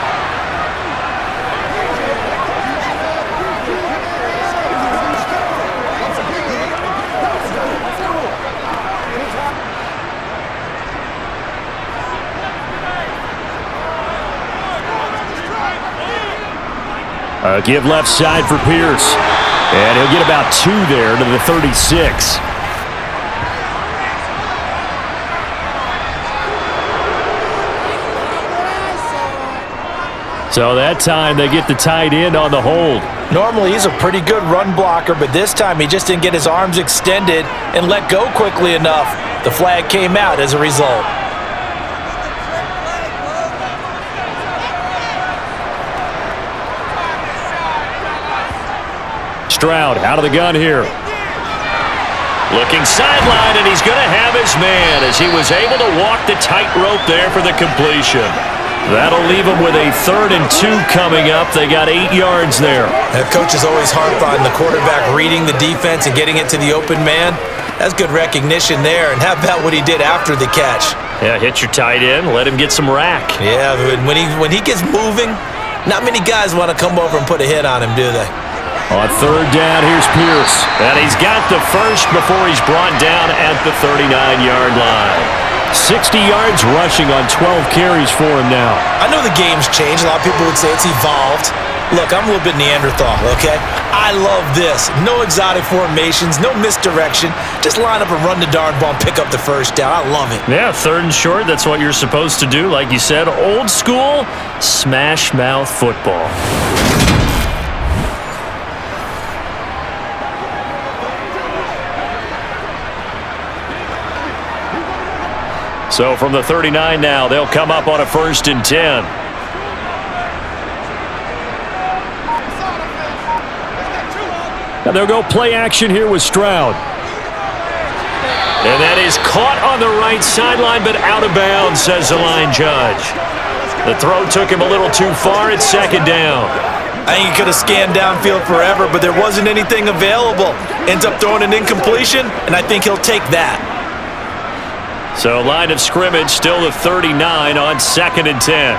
Give left side for Pierce. And he'll get about 2 there to the 36. So that time they get the tight end on the hold. Normally he's a pretty good run blocker, but this time he just didn't get his arms extended and let go quickly enough. The flag came out as a result. Stroud out of the gun here. Looking sideline, and he's going to have his man as he was able to walk the tightrope there for the completion. That'll leave him with a 3rd and 2 coming up. They got 8 yards there. That coach is always harped on the quarterback reading the defense and getting it to the open man. That's good recognition there. And how about what he did after the catch? Yeah, hit your tight end, let him get some rack. Yeah, when he gets moving, not many guys want to come over and put a hit on him, do they? On 3rd down, here's Pierce. And he's got the first before he's brought down at the 39-yard line. 60 yards rushing on 12 carries for him now. I know the game's changed. A lot of people would say it's evolved. Look, I'm a little bit Neanderthal, okay? I love this. No exotic formations, no misdirection. Just line up and run the darn ball and pick up the first down. I love it. Yeah, 3rd and short, that's what you're supposed to do. Like you said, old school, smash mouth football. So from the 39 now, they'll come up on a 1st and 10. And they'll go play action here with Stroud. And that is caught on the right sideline, but out of bounds, says the line judge. The throw took him a little too far. It's 2nd down. I think he could have scanned downfield forever, but there wasn't anything available. Ends up throwing an incompletion, and I think he'll take that. So line of scrimmage still the 39 on 2nd and 10.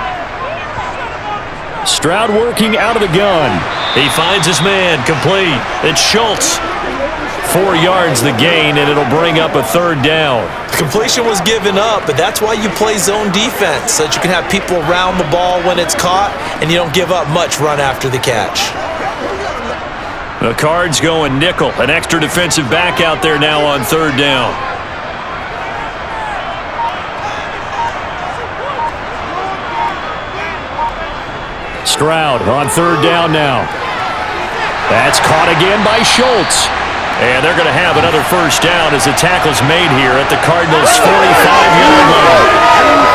Stroud working out of the gun. He finds his man, complete. It's Schultz. 4 yards the gain, and it'll bring up a 3rd down. The completion was given up, but that's why you play zone defense, so that you can have people around the ball when it's caught, and you don't give up much run after the catch. The Cards going nickel. An extra defensive back out there now on 3rd down. Stroud on 3rd down now. That's caught again by Schultz. And they're going to have another 1st down as the tackle's made here at the Cardinals' 45-yard line.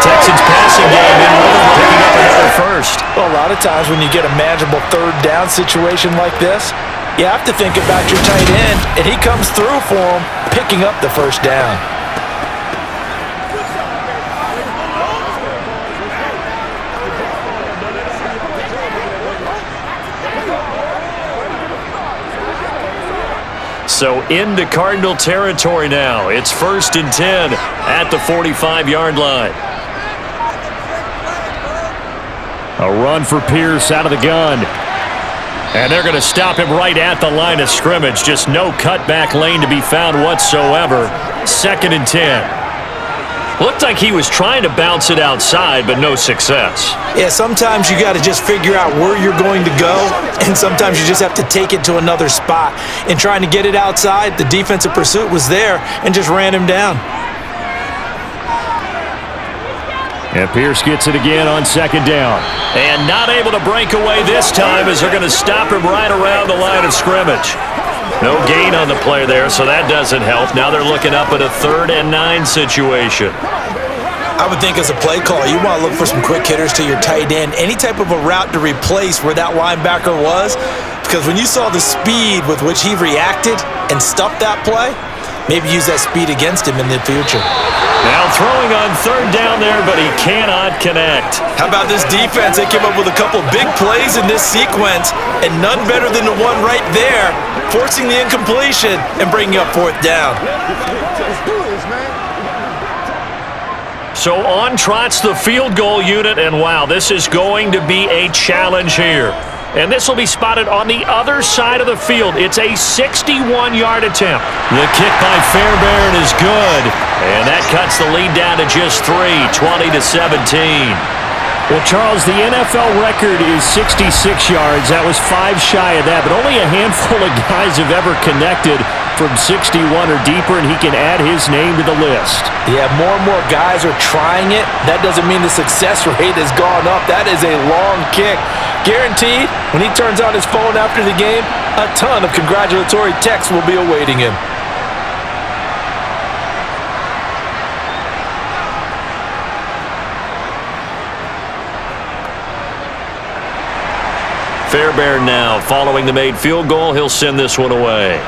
Texans passing game in rhythm, picking up another 1st. Well, a lot of times when you get a manageable 3rd down situation like this, you have to think about your tight end, and he comes through for him, picking up the 1st down. So into Cardinal territory now. It's 1st and 10 at the 45-yard line. A run for Pierce out of the gun. And they're going to stop him right at the line of scrimmage. Just no cutback lane to be found whatsoever. 2nd and 10. Looked like he was trying to bounce it outside, but no success. Yeah, sometimes you got to just figure out where you're going to go, and sometimes you just have to take it to another spot. In trying to get it outside, the defensive pursuit was there and just ran him down. And Pierce gets it again on 2nd down. And not able to break away this time as they're going to stop him right around the line of scrimmage. No gain on the play there, so that doesn't help. Now they're looking up at a 3rd and 9 situation. I would think as a play caller, you want to look for some quick hitters to your tight end. Any type of a route to replace where that linebacker was. Because when you saw the speed with which he reacted and stuffed that play, maybe use that speed against him in the future. Now throwing on 3rd down there, but he cannot connect. How about this defense? They came up with a couple big plays in this sequence, and none better than the one right there, forcing the incompletion and bringing up 4th down. So on trots the field goal unit, and wow, this is going to be a challenge here. And this will be spotted on the other side of the field. It's a 61-yard attempt. The kick by Fairbairn is good. And that cuts the lead down to just 3, 20-17. Well, Charles, the NFL record is 66 yards. That was 5 shy of that, but only a handful of guys have ever connected from 61 or deeper, and he can add his name to the list. Yeah, more and more guys are trying it. That doesn't mean the success rate has gone up. That is a long kick. Guaranteed, when he turns on his phone after the game, a ton of congratulatory texts will be awaiting him. Fairbairn now following the made field goal. He'll send this one away.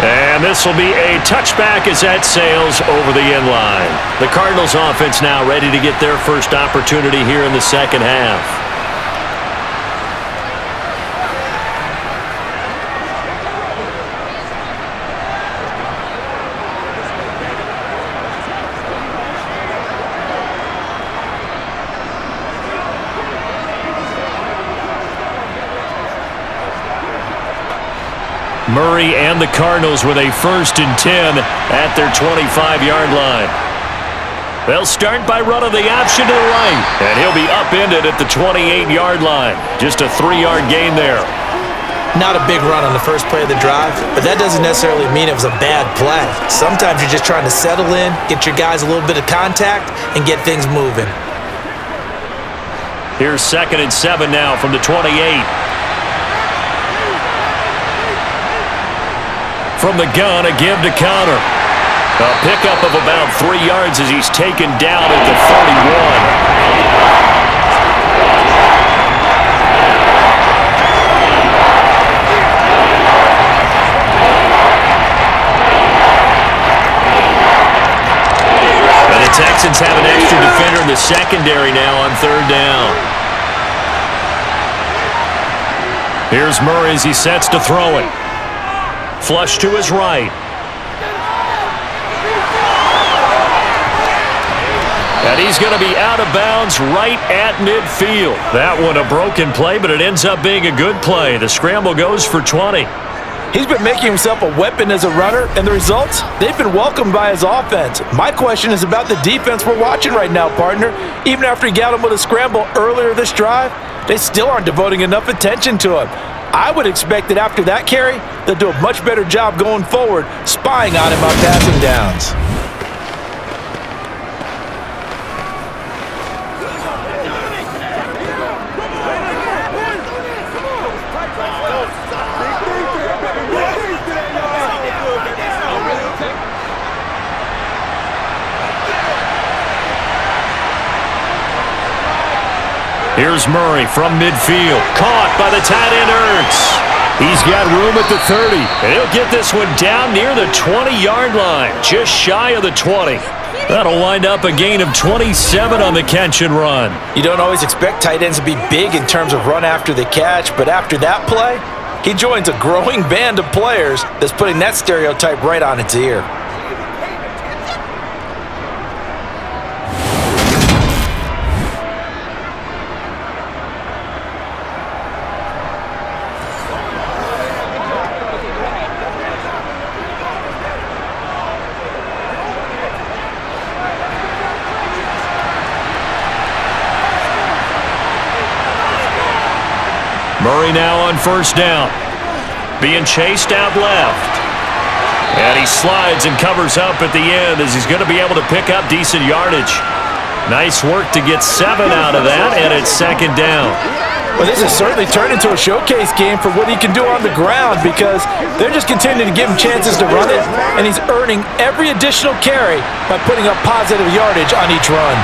And this will be a touchback as that sails over the end line. The Cardinals offense now ready to get their first opportunity here in the 2nd half. Murray and the Cardinals with a 1st and 10 at their 25-yard line. They'll start by running the option to the right, and he'll be upended at the 28-yard line. Just a 3-yard gain there. Not a big run on the first play of the drive, but that doesn't necessarily mean it was a bad play. Sometimes you're just trying to settle in, get your guys a little bit of contact, and get things moving. Here's 2nd and 7 now from the 28. From the gun, a give to Connor. A pickup of about 3 yards as he's taken down at the 31. The Texans have an extra defender in the secondary now on 3rd down. Here's Murray as he sets to throw it. Flush to his right. And he's going to be out of bounds right at midfield. That one a broken play, but it ends up being a good play. The scramble goes for 20. He's been making himself a weapon as a runner, and the results, they've been welcomed by his offense. My question is about the defense we're watching right now, partner. Even after he got him with a scramble earlier this drive, they still aren't devoting enough attention to him. I would expect that after that carry, they'll do a much better job going forward, spying on him on passing downs. Here's Murray from midfield. Caught by the tight end Ertz. He's got room at the 30. And he'll get this one down near the 20-yard line. Just shy of the 20. That'll wind up a gain of 27 on the catch and run. You don't always expect tight ends to be big in terms of run after the catch, but after that play, he joins a growing band of players that's putting that stereotype right on its ear. Murray now on 1st down. Being chased out left. And he slides and covers up at the end as he's going to be able to pick up decent yardage. Nice work to get 7 out of that, and it's 2nd down. Well, this has certainly turned into a showcase game for what he can do on the ground because they're just continuing to give him chances to run it, and he's earning every additional carry by putting up positive yardage on each run.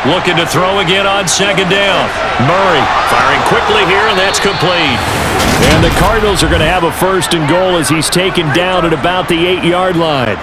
Looking to throw again on 2nd down. Murray firing quickly here, and that's complete. And the Cardinals are going to have a 1st and goal as he's taken down at about the 8-yard line.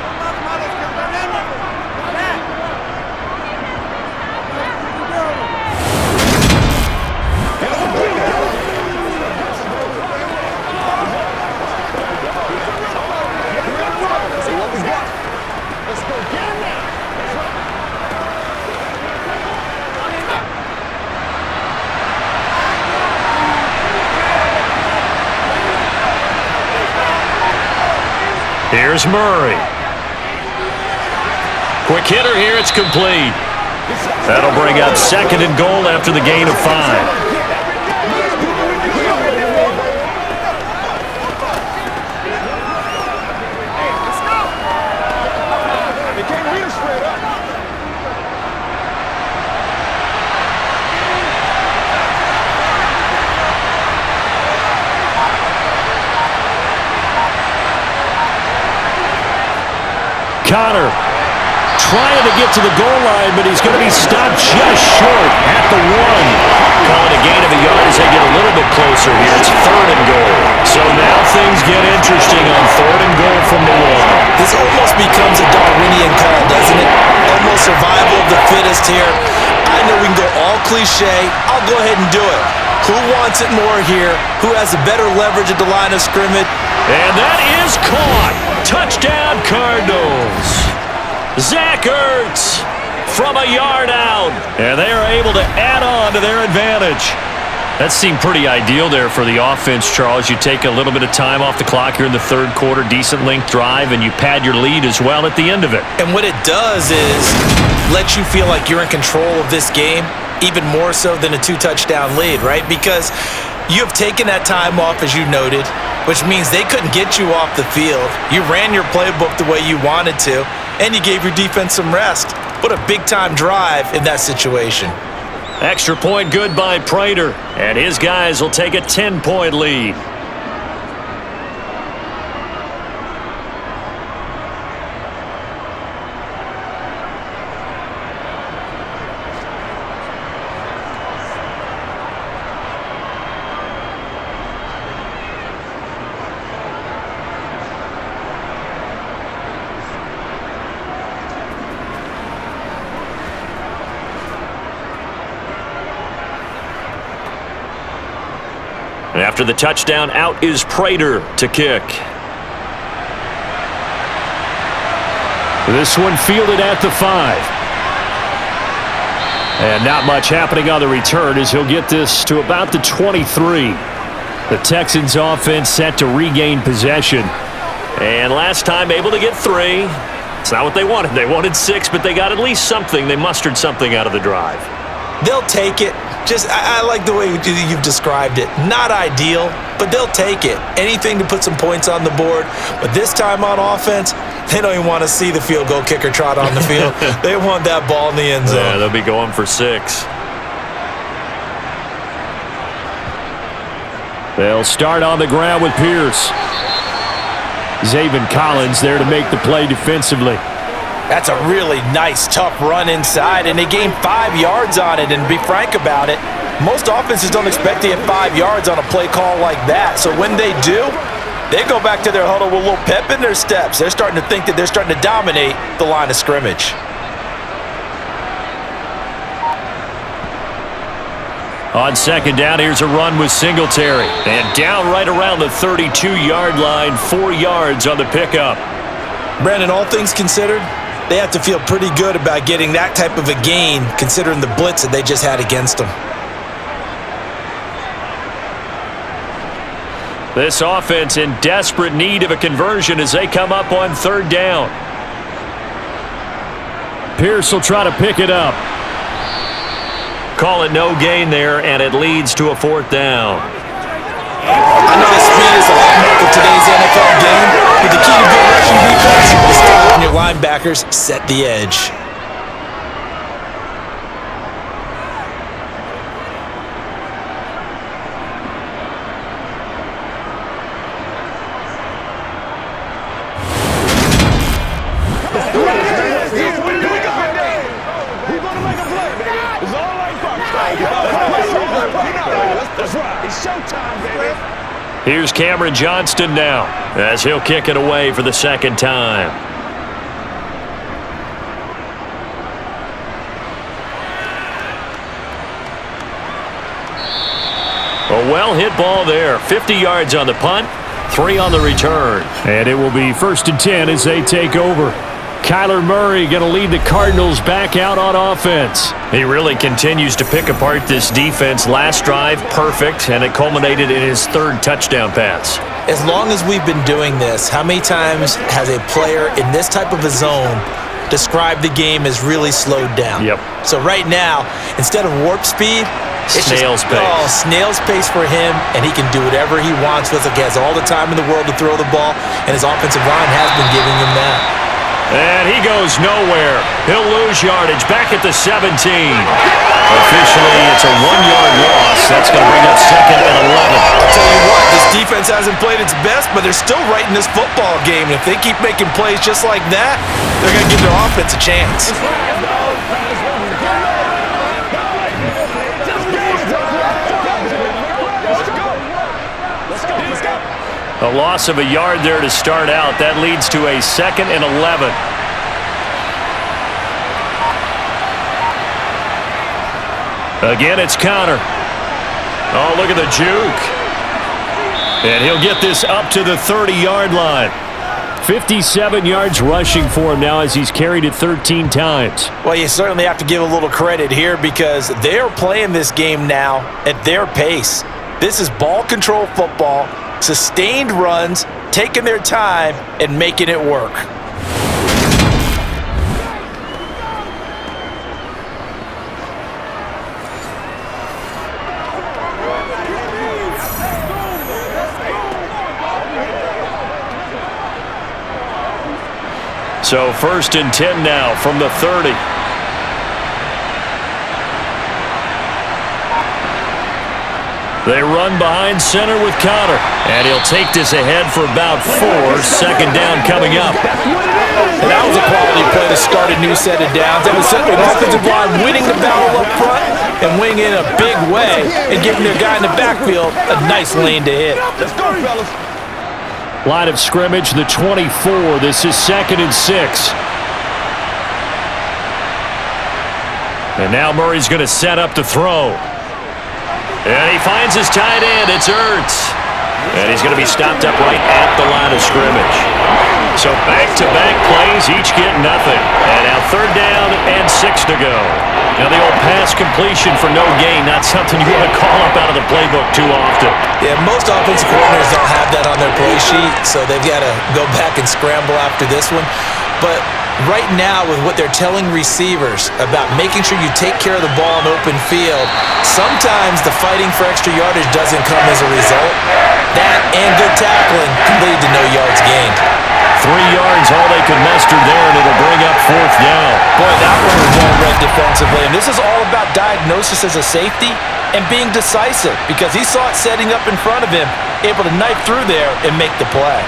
Here's Murray. Quick hitter here, it's complete. That'll bring up 2nd and goal after the gain of 5. Connor trying to get to the goal line, but he's going to be stopped just short at the 1. Calling a gain of a yard as they get a little bit closer here. It's 3rd and goal. So now things get interesting on 3rd and goal from the 1. This almost becomes a Darwinian call, doesn't it? Almost survival of the fittest here. I know we can go all cliche. I'll go ahead and do it. Who wants it more here? Who has the better leverage at the line of scrimmage? And that is caught. Touchdown, Cardinals. Zach Ertz from a yard out. And they are able to add on to their advantage. That seemed pretty ideal there for the offense, Charles. You take a little bit of time off the clock here in the third quarter, decent length drive, and you pad your lead as well at the end of it. And what it does is let you feel like you're in control of this game, even more so than a 2-touchdown lead, right? Because you have taken that time off, as you noted, which means they couldn't get you off the field. You ran your playbook the way you wanted to, and you gave your defense some rest. What a big-time drive in that situation. Extra point good by Prater, and his guys will take a 10-point lead. After the touchdown, out is Prater to kick. This one fielded at the 5. And not much happening on the return as he'll get this to about the 23. The Texans offense set to regain possession. And last time able to get 3. It's not what they wanted. They wanted 6, but they got at least something. They mustered something out of the drive. They'll take it. I like the way you've described it. Not ideal, but they'll take it. Anything to put some points on the board. But this time on offense, they don't even want to see the field goal kicker trot on the field. They want that ball in the end zone. Yeah, they'll be going for 6. They'll start on the ground with Pierce. Zaven Collins there to make the play defensively. That's a really nice, tough run inside, and they gained 5 yards on it. And to be frank about it, most offenses don't expect to get 5 yards on a play call like that. So when they do, they go back to their huddle with a little pep in their steps. They're starting to think that they're starting to dominate the line of scrimmage. On second down, here's a run with Singletary. And down right around the 32-yard line, 4 yards on the pickup. Brandon, all things considered, they have to feel pretty good about getting that type of a gain, considering the blitz that they just had against them. This offense in desperate need of a conversion as they come up on third down. Pierce will try to pick it up. Call it no gain there, and it leads to a 4th down. I know that speed is a hallmark of today's NFL game, but the key to good rushing defense is stopping your linebackers set the edge. Here's Cameron Johnston now as he'll kick it away for the 2nd time. A well-hit ball there. 50 yards on the punt, 3 on the return. And it will be 1st and 10 as they take over. Kyler Murray going to lead the Cardinals back out on offense. He really continues to pick apart this defense. Last drive, perfect, and it culminated in his 3rd touchdown pass. As long as we've been doing this, how many times has a player in this type of a zone described the game as really slowed down? Yep. So right now, instead of warp speed, it's snail's pace. Oh, snail's pace for him, and he can do whatever he wants with it. He has all the time in the world to throw the ball, and his offensive line has been giving him that. And he goes nowhere. He'll lose yardage back at the 17. Officially, it's a 1-yard loss. That's going to bring up 2nd and 11. I'll tell you what, this defense hasn't played its best, but they're still right in this football game. And if they keep making plays just like that, they're going to give their offense a chance. A loss of a yard there to start out. That leads to a 2nd and 11. Again, it's Connor. Oh, look at the juke. And he'll get this up to the 30-yard line. 57 yards rushing for him now as he's carried it 13 times. Well, you certainly have to give a little credit here because they're playing this game now at their pace. This is ball control football, sustained runs, taking their time, and making it work. So 1st and 10 now from the 30. They run behind center with Connor. And he'll take this ahead for about 4. 2nd down coming up. And that was a quality play to start a new set of downs. That was an offensive line winning the battle up front and winning in a big way and giving their guy in the backfield a nice lane to hit. Let's go, fellas. Line of scrimmage, the 24. This is 2nd and 6. And now Murray's going to set up to throw. And he finds his tight end. It's Ertz. And he's going to be stopped up right at the line of scrimmage. So back-to-back plays, each get nothing. And now 3rd down and 6 to go. Now the old pass completion for no gain, not something you want to call up out of the playbook too often. Yeah, most offensive coordinators don't have that on their play sheet, so they've got to go back and scramble after this one. But right now, with what they're telling receivers about making sure you take care of the ball in open field, sometimes the fighting for extra yardage doesn't come as a result. That and good tackling can lead to no yards gained. 3 yards, all they could muster there, and it'll bring up 4th down. Boy, that one was well read defensively, and this is all about diagnosis as a safety and being decisive because he saw it setting up in front of him, able to knife through there and make the play.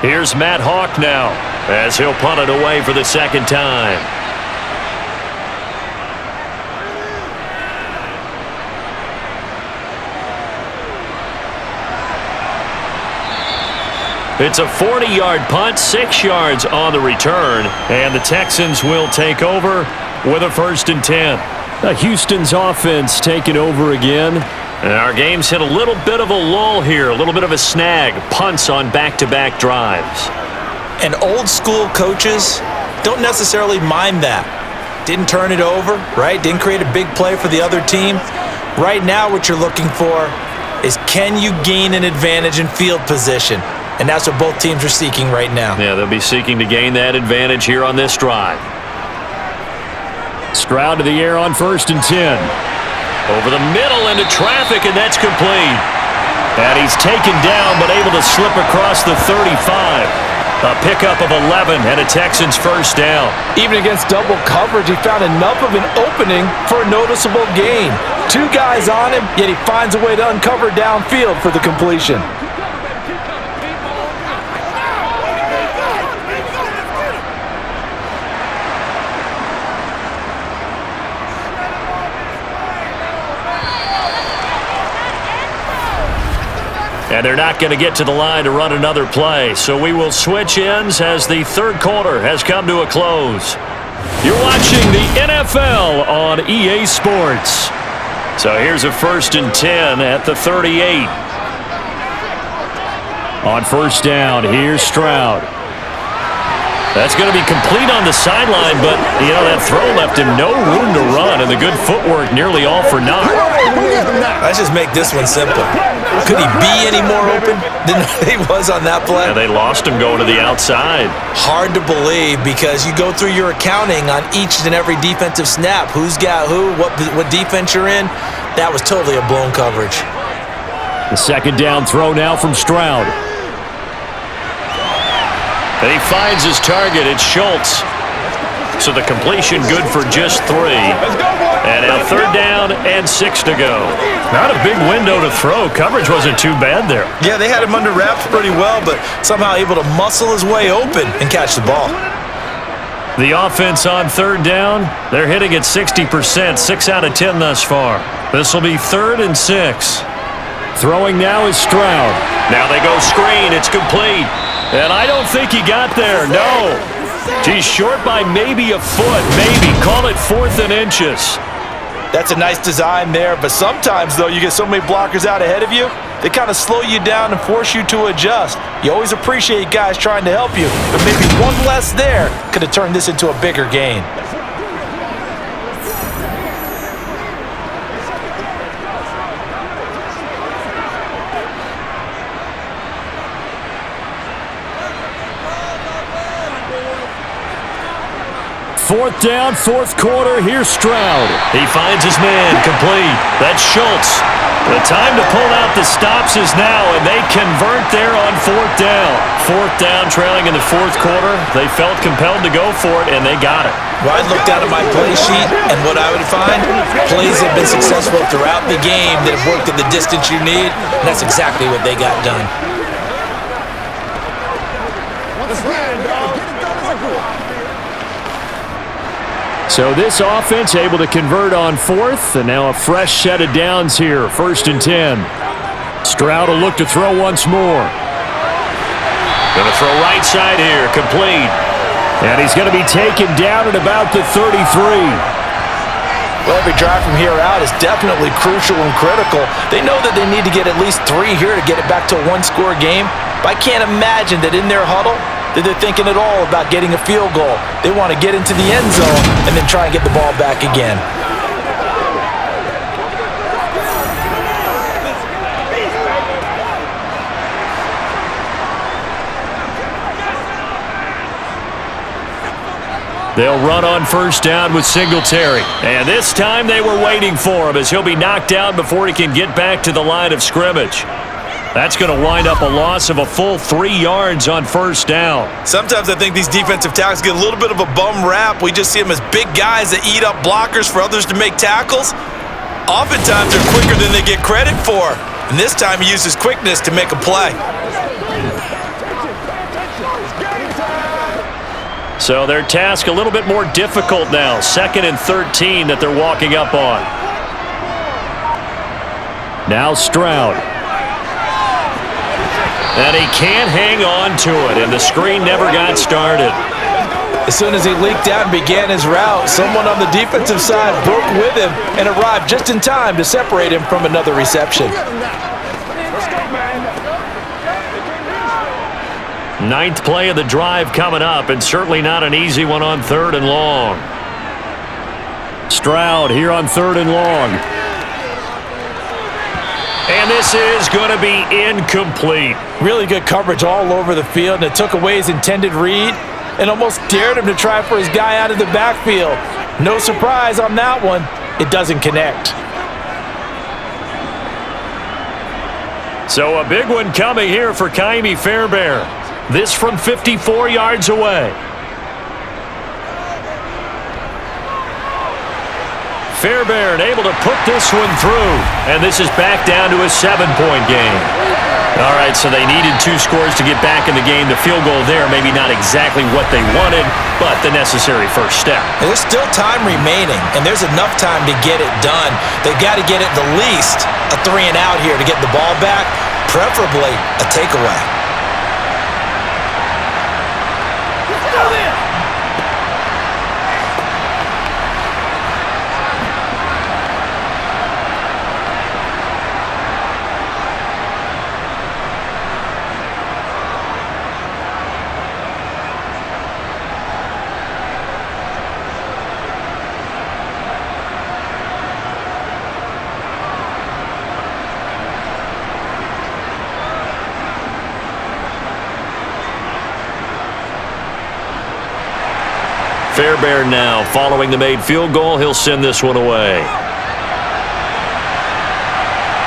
Here's Matt Hawk now as he'll punt it away for the 2nd time. It's a 40-yard punt, 6 yards on the return, and the Texans will take over with a 1st and 10. Houston's offense taking over again. And our game's hit a little bit of a lull here, a little bit of a snag. Punts on back-to-back drives. And old-school coaches don't necessarily mind that. Didn't turn it over, right? Didn't create a big play for the other team. Right now what you're looking for is can you gain an advantage in field position? And that's what both teams are seeking right now. Yeah, they'll be seeking to gain that advantage here on this drive. Stroud to the air on 1st and 10. Over the middle into traffic, and that's complete. And he's taken down, but able to slip across the 35. A pickup of 11 and a Texans 1st down. Even against double coverage, he found enough of an opening for a noticeable gain. 2 guys on him, yet he finds a way to uncover downfield for the completion. And they're not going to get to the line to run another play. So we will switch ends as the 3rd quarter has come to a close. You're watching the NFL on EA Sports. So here's a 1st and 10 at the 38. On 1st down, here's Stroud. That's going to be complete on the sideline, but, you know, that throw left him no room to run, and the good footwork nearly all for naught. Let's just make this one simple. Could he be any more open than he was on that play? Yeah, they lost him going to the outside. Hard to believe because you go through your accounting on each and every defensive snap. Who's got who, what defense you're in. That was totally a blown coverage. The 2nd down throw now from Stroud. And he finds his target. It's Schultz. So the completion good for just 3. And now 3rd down and 6 to go. Not a big window to throw. Coverage wasn't too bad there. Yeah, they had him under wraps pretty well, but somehow able to muscle his way open and catch the ball. The offense on 3rd down, they're hitting at 60%, 6 out of 10 thus far. This will be 3rd and 6. Throwing now is Stroud. Now they go screen. It's complete. And I don't think he got there. No. He's short by maybe a foot. Maybe. Call it 4th and inches. That's a nice design there, but sometimes, though, you get so many blockers out ahead of you, they kind of slow you down and force you to adjust. You always appreciate guys trying to help you, but maybe one less there could have turned this into a bigger gain. Fourth down, fourth quarter. Here's Stroud. He finds his man, complete. That's Schultz. The time to pull out the stops is now, and they convert there on fourth down. Fourth down, trailing in the fourth quarter. They felt compelled to go for it, and they got it. Well, I looked out at my play sheet, and what I would find, plays have been successful throughout the game that have worked at the distance you need, and that's exactly what they got done. So this offense able to convert on fourth, and now a fresh set of downs here, 1st and 10. Stroud will look to throw once more. Going to throw right side here, complete. And he's going to be taken down at about the 33. Well, every drive from here out is definitely crucial and critical. They know that they need to get at least 3 here to get it back to a one-score game, but I can't imagine that in their huddle that they're thinking at all about getting a field goal. They want to get into the end zone and then try and get the ball back again. They'll run on first down with Singletary. And this time they were waiting for him as he'll be knocked down before he can get back to the line of scrimmage. That's going to wind up a loss of a full 3 yards on first down. Sometimes I think these defensive tackles get a little bit of a bum rap. We just see them as big guys that eat up blockers for others to make tackles. Oftentimes they're quicker than they get credit for. And this time he uses quickness to make a play. So their task a little bit more difficult now. 2nd and 13 that they're walking up on. Now Stroud. And he can't hang on to it, and the screen never got started. As soon as he leaked out and began his route, someone on the defensive side broke with him and arrived just in time to separate him from another reception. 9th play of the drive coming up, and certainly not an easy one on 3rd and long. Stroud here on 3rd and long. And this is going to be incomplete. Really good coverage all over the field, and it took away his intended read and almost dared him to try for his guy out of the backfield. No surprise on that one. It doesn't connect. So a big one coming here for Ka'imi Fairbairn. This from 54 yards away. Fairbairn able to put this one through, and this is back down to a 7-point game. All right, so they needed 2 scores to get back in the game. The field goal there, maybe not exactly what they wanted, but the necessary first step. And there's still time remaining, and there's enough time to get it done. They've got to get at the least a 3-and-out here to get the ball back, preferably a takeaway. Fairbairn now following the made field goal. He'll send this one away.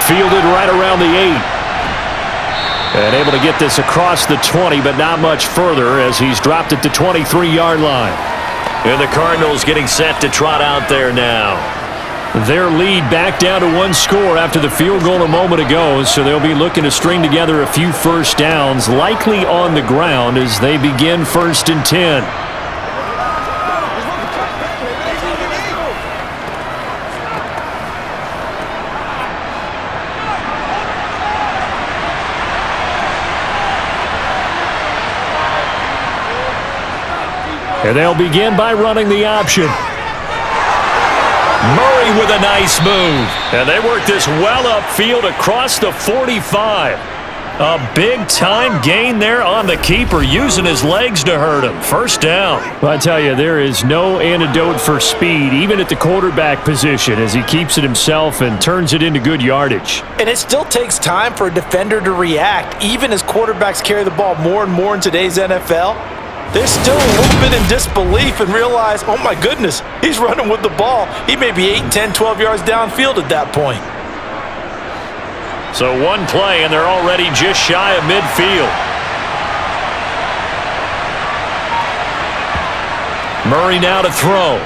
Fielded right around the 8. And able to get this across the 20, but not much further as he's dropped it to 23-yard line. And the Cardinals getting set to trot out there now. Their lead back down to 1 score after the field goal a moment ago, so they'll be looking to string together a few first downs, likely on the ground as they begin 1st and 10. And they'll begin by running the option. Murray with a nice move. And they work this well upfield across the 45. A big-time gain there on the keeper, using his legs to hurt him. First down. Well, I tell you, there is no antidote for speed, even at the quarterback position, as he keeps it himself and turns it into good yardage. And it still takes time for a defender to react, even as quarterbacks carry the ball more and more in today's NFL. They're still a little bit in disbelief and realize, oh my goodness, he's running with the ball. He may be 8, 10, 12 yards downfield at that point. So one play, and they're already just shy of midfield. Murray now to throw.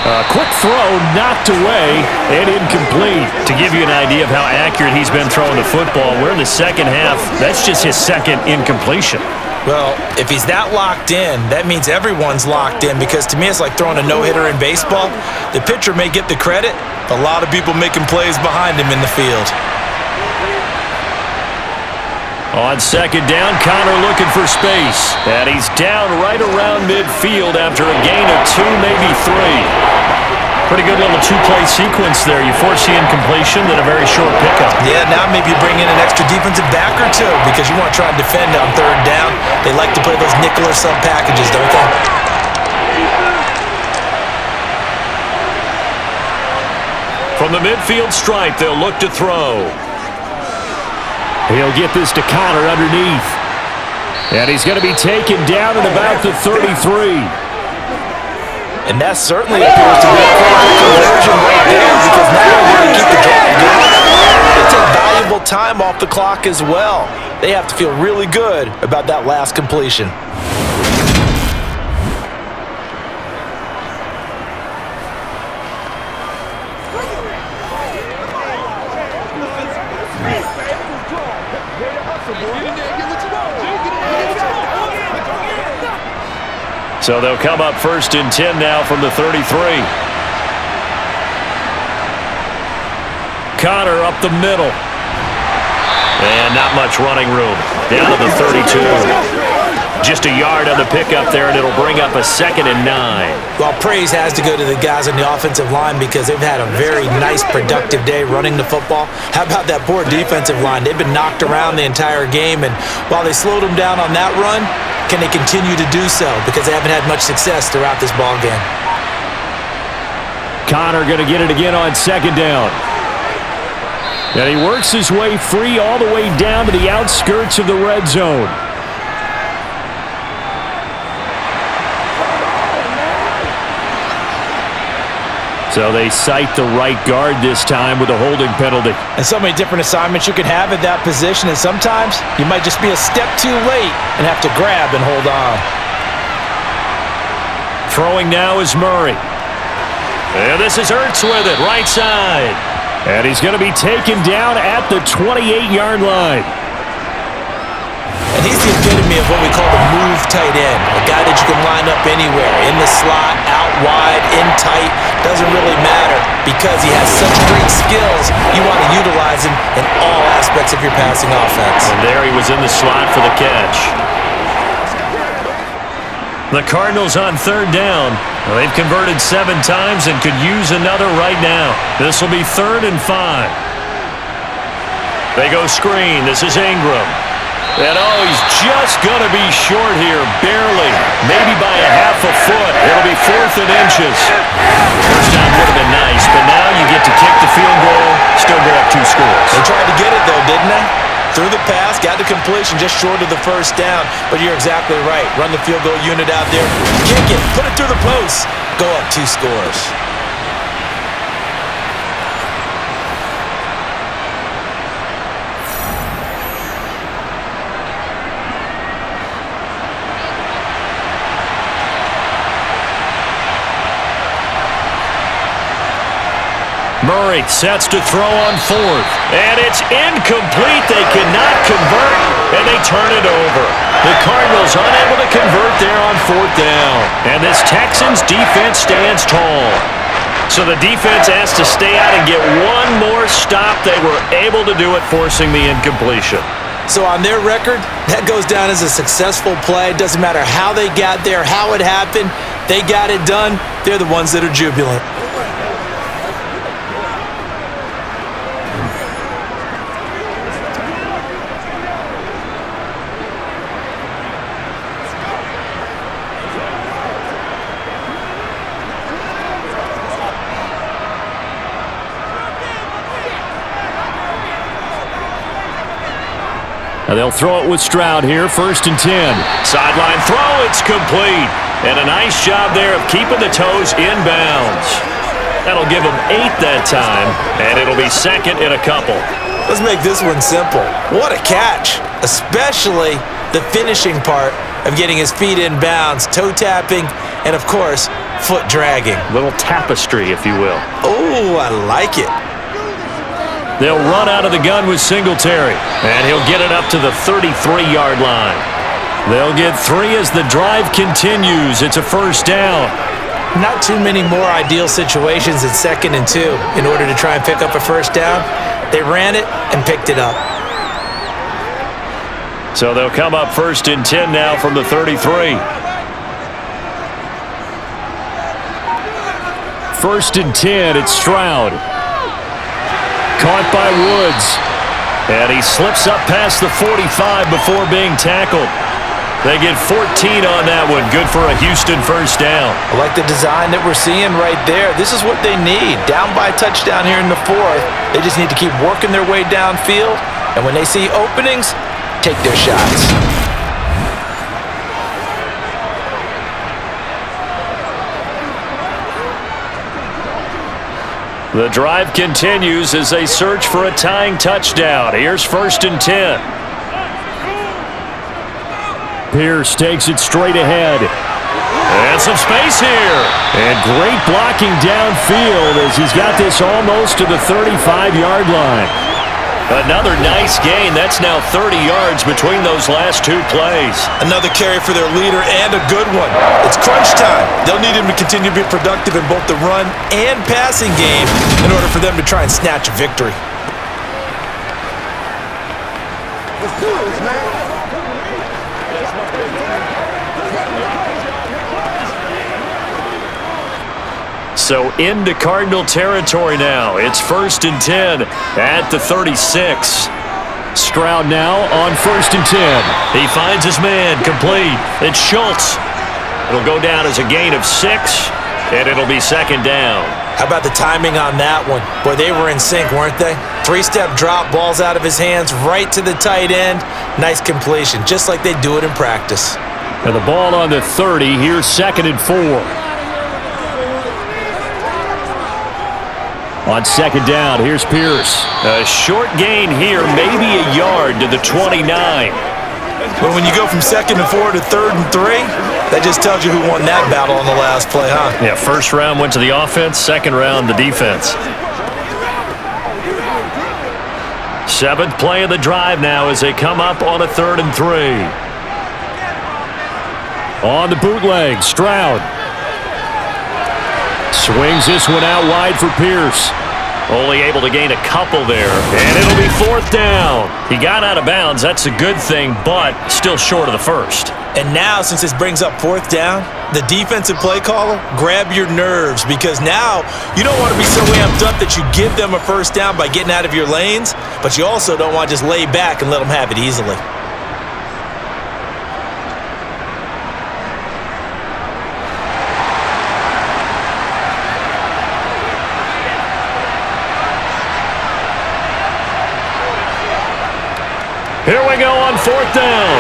A quick throw knocked away and incomplete. To give you an idea of how accurate he's been throwing the football, we're in the second half. That's just his second incompletion. Well, if he's that locked in, that means everyone's locked in, because to me it's like throwing a no-hitter in baseball. The pitcher may get the credit, a lot of people making plays behind him in the field. On second down, Connor looking for space. And he's down right around midfield after a gain of 2, maybe 3. Pretty good little two-play sequence there. You force the incompletion, then a very short pickup. Yeah, now maybe you bring in an extra defensive back or two, because you want to try and defend on third down. They like to play those nickel or sub packages, don't they? From the midfield stripe, they'll look to throw. He'll get this to Connor underneath. And he's going to be taken down at about the 33. And that certainly appears to be a critical conversion right there, because now they're going to keep the drive going. They take valuable time off the clock as well. They have to feel really good about that last completion. So they'll come up 1st and 10 now from the 33. Connor up the middle. And not much running room. Down to the 32. Just a yard on the pickup there, and it'll bring up a 2nd and 9. Well, praise has to go to the guys on the offensive line, because they've had a very nice, productive day running the football. How about that poor defensive line? They've been knocked around the entire game, and while they slowed them down on that run, can they continue to do so? Because they haven't had much success throughout this ball game. Connor going to get it again on 2nd down. And he works his way free all the way down to the outskirts of the red zone. So they cite the right guard this time with a holding penalty. And so many different assignments you can have at that position, and sometimes you might just be a step too late and have to grab and hold on. Throwing now is Murray. And this is Ertz with it, right side. And he's going to be taken down at the 28-yard line. And he's the epitome of what we call the move tight end, a guy that you can line up anywhere, in the slot, out wide, in tight, doesn't really matter, because he has such great skills. You want to utilize him in all aspects of your passing offense. And there he was in the slot for the catch. The Cardinals on 3rd down. They've converted 7 times and could use another right now. This will be 3rd and 5. They go screen. This is Ingram. And oh, he's just going to be short here, barely. Maybe by a half a foot. It'll be 4th and inches. First down would have been nice, but now you get to kick the field goal, still go up 2 scores. They tried to get it, though, didn't they? Through the pass, got the completion just short of the first down. But you're exactly right. Run the field goal unit out there. Kick it. Put it through the post. Go up 2 scores. Murray sets to throw on 4th. And it's incomplete. They cannot convert, and they turn it over. The Cardinals unable to convert there on 4th down. And this Texans defense stands tall. So the defense has to stay out and get one more stop. They were able to do it, forcing the incompletion. So on their record, that goes down as a successful play. It doesn't matter how they got there, how it happened. They got it done. They're the ones that are jubilant. Now they'll throw it with Stroud here, 1st and 10. Sideline throw, it's complete. And a nice job there of keeping the toes inbounds. That'll give them 8 that time, and it'll be 2nd and a couple. Let's make this one simple. What a catch, especially the finishing part of getting his feet in bounds, toe tapping, and of course, foot dragging. Little tapestry, if you will. Oh, I like it. They'll run out of the gun with Singletary, and he'll get it up to the 33-yard line. They'll get 3 as the drive continues. It's a 1st down. Not too many more ideal situations at 2nd and 2 in order to try and pick up a 1st down. They ran it and picked it up. So they'll come up 1st and 10 now from the 33. 1st and 10, it's Stroud. Caught by Woods. And he slips up past the 45 before being tackled. They get 14 on that one. Good for a Houston 1st down. I like the design that we're seeing right there. This is what they need. Down by a touchdown here in the 4th. They just need to keep working their way downfield. And when they see openings, take their shots. The drive continues as they search for a tying touchdown. Here's 1st and 10. Pierce takes it straight ahead. And some space here. And great blocking downfield as he's got this almost to the 35-yard line. Another nice gain. That's now 30 yards between those last 2 plays. Another carry for their leader and a good one. It's crunch time. They'll need him to continue to be productive in both the run and passing game in order for them to try and snatch a victory. Let's do this, man. So into Cardinal territory now. It's 1st and 10 at the 36. Stroud now on 1st and 10. He finds his man complete. It's Schultz. It'll go down as a gain of 6, and it'll be 2nd down. How about the timing on that one? Boy, they were in sync, weren't they? 3-step drop, balls out of his hands, right to the tight end. Nice completion, just like they do it in practice. And the ball on the 30. Here's 2nd and 4. On 2nd down, here's Pierce. A short gain here, maybe a yard to the 29. But when you go from 2nd and 4 to 3rd and 3, that just tells you who won that battle on the last play, huh? Yeah, 1st round went to the offense, 2nd round the defense. 7th play of the drive now as they come up on a 3rd and 3. On the bootleg, Stroud. Swings this one out wide for Pierce. Only able to gain a couple there. And it'll be 4th down. He got out of bounds. That's a good thing, but still short of the 1st. And now, since this brings up 4th down, the defensive play caller, grab your nerves, because now you don't want to be so amped up that you give them a 1st down by getting out of your lanes, but you also don't want to just lay back and let them have it easily. Here we go on 4th down.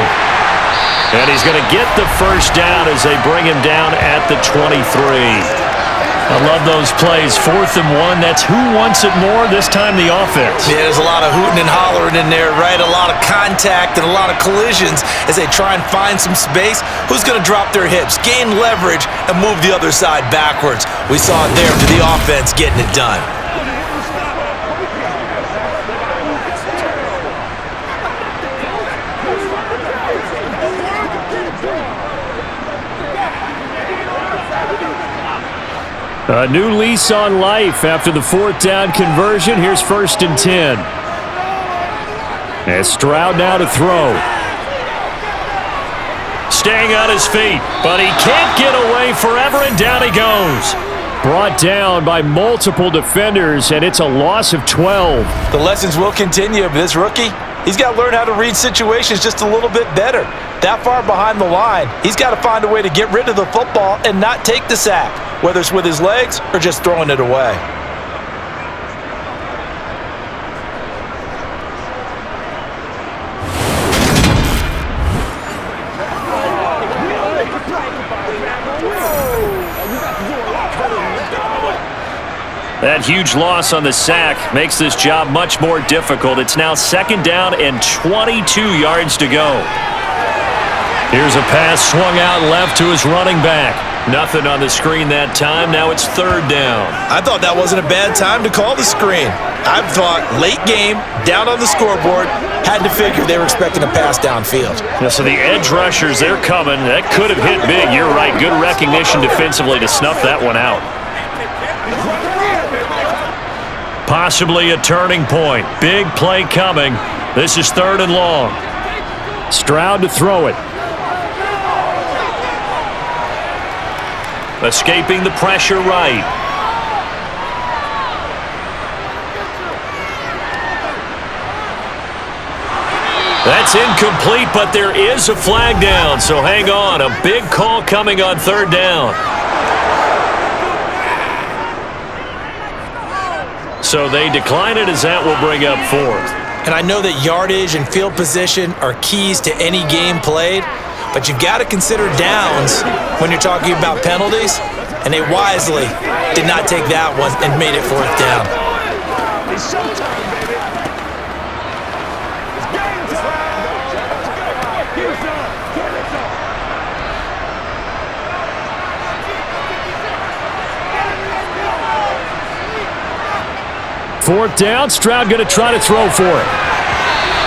And he's going to get the 1st down as they bring him down at the 23. I love those plays. 4th and 1. That's who wants it more, this time the offense. Yeah, there's a lot of hooting and hollering in there, right? A lot of contact and a lot of collisions as they try and find some space. Who's going to drop their hips, gain leverage, and move the other side backwards? We saw it there for the offense getting it done. A new lease on life after the 4th down conversion. Here's 1st and 10. And Stroud now to throw. staying on his feet, but he can't get away forever, and down he goes. Brought down by multiple defenders, and it's a loss of 12. The lessons will continue, but this rookie, he's got to learn how to read situations just a little bit better. That far behind the line, he's got to find a way to get rid of the football and not take the sack, whether it's with his legs or just throwing it away. That huge loss on the sack makes this job much more difficult. It's now 2nd down and 22 yards to go. Here's a pass swung out left to his running back. Nothing on the screen that time. Now it's 3rd down. I thought that wasn't a bad time to call the screen. I thought late game, down on the scoreboard, had to figure they were expecting a pass downfield. Yeah, so the edge rushers, they're coming. That could have hit big. You're right. Good recognition defensively to snuff that one out. Possibly a turning point. Big play coming. This is 3rd and long. Stroud to throw it. Escaping the pressure right. That's incomplete, but there is a flag down, so hang on. A big call coming on 3rd down. So they decline it as that will bring up 4th. And I know that yardage and field position are keys to any game played, but you've got to consider downs when you're talking about penalties, and they wisely did not take that one and made it 4th down. It's showtime, baby. It's game time. Get it done. Get it done. 4th down. Stroud going to try to throw for it.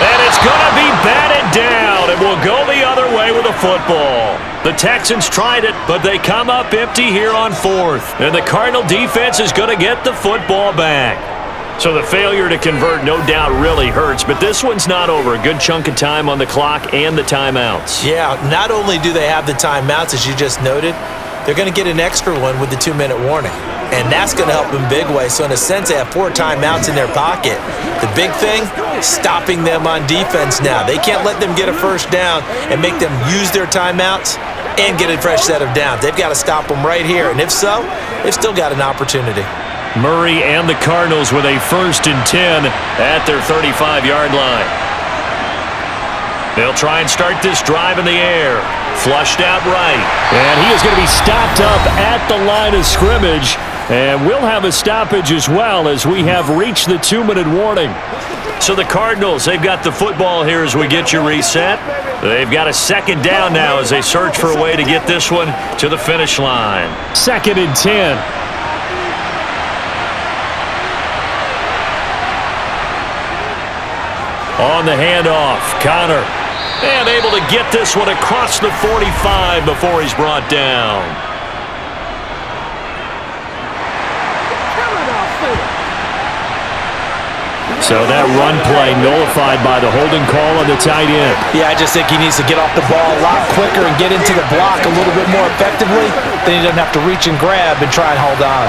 And it's going to be batted down. It will go the other way with the football. The Texans tried it, but they come up empty here on 4th. And the Cardinal defense is going to get the football back. So the failure to convert no doubt really hurts, but this one's not over. A good chunk of time on the clock and the timeouts. Yeah, not only do they have the timeouts, as you just noted, they're going to get an extra one with the 2-minute warning. And that's going to help them big way. So in a sense, they have 4 timeouts in their pocket. The big thing, stopping them on defense now. They can't let them get a 1st down and make them use their timeouts and get a fresh set of downs. They've got to stop them right here. And if so, they've still got an opportunity. Murray and the Cardinals with a 1st and 10 at their 35-yard line. They'll try and start this drive in the air. Flushed out right. And he is going to be stopped up at the line of scrimmage. And we'll have a stoppage as well as we have reached the 2-minute warning. So the Cardinals, they've got the football here as we get you reset. They've got a 2nd down now as they search for a way to get this one to the finish line. 2nd and 10. On the handoff, Connor. And able to get this one across the 45 before he's brought down. So that run play nullified by the holding call on the tight end. Yeah, I just think he needs to get off the ball a lot quicker and get into the block a little bit more effectively. Then he doesn't have to reach and grab and try and hold on.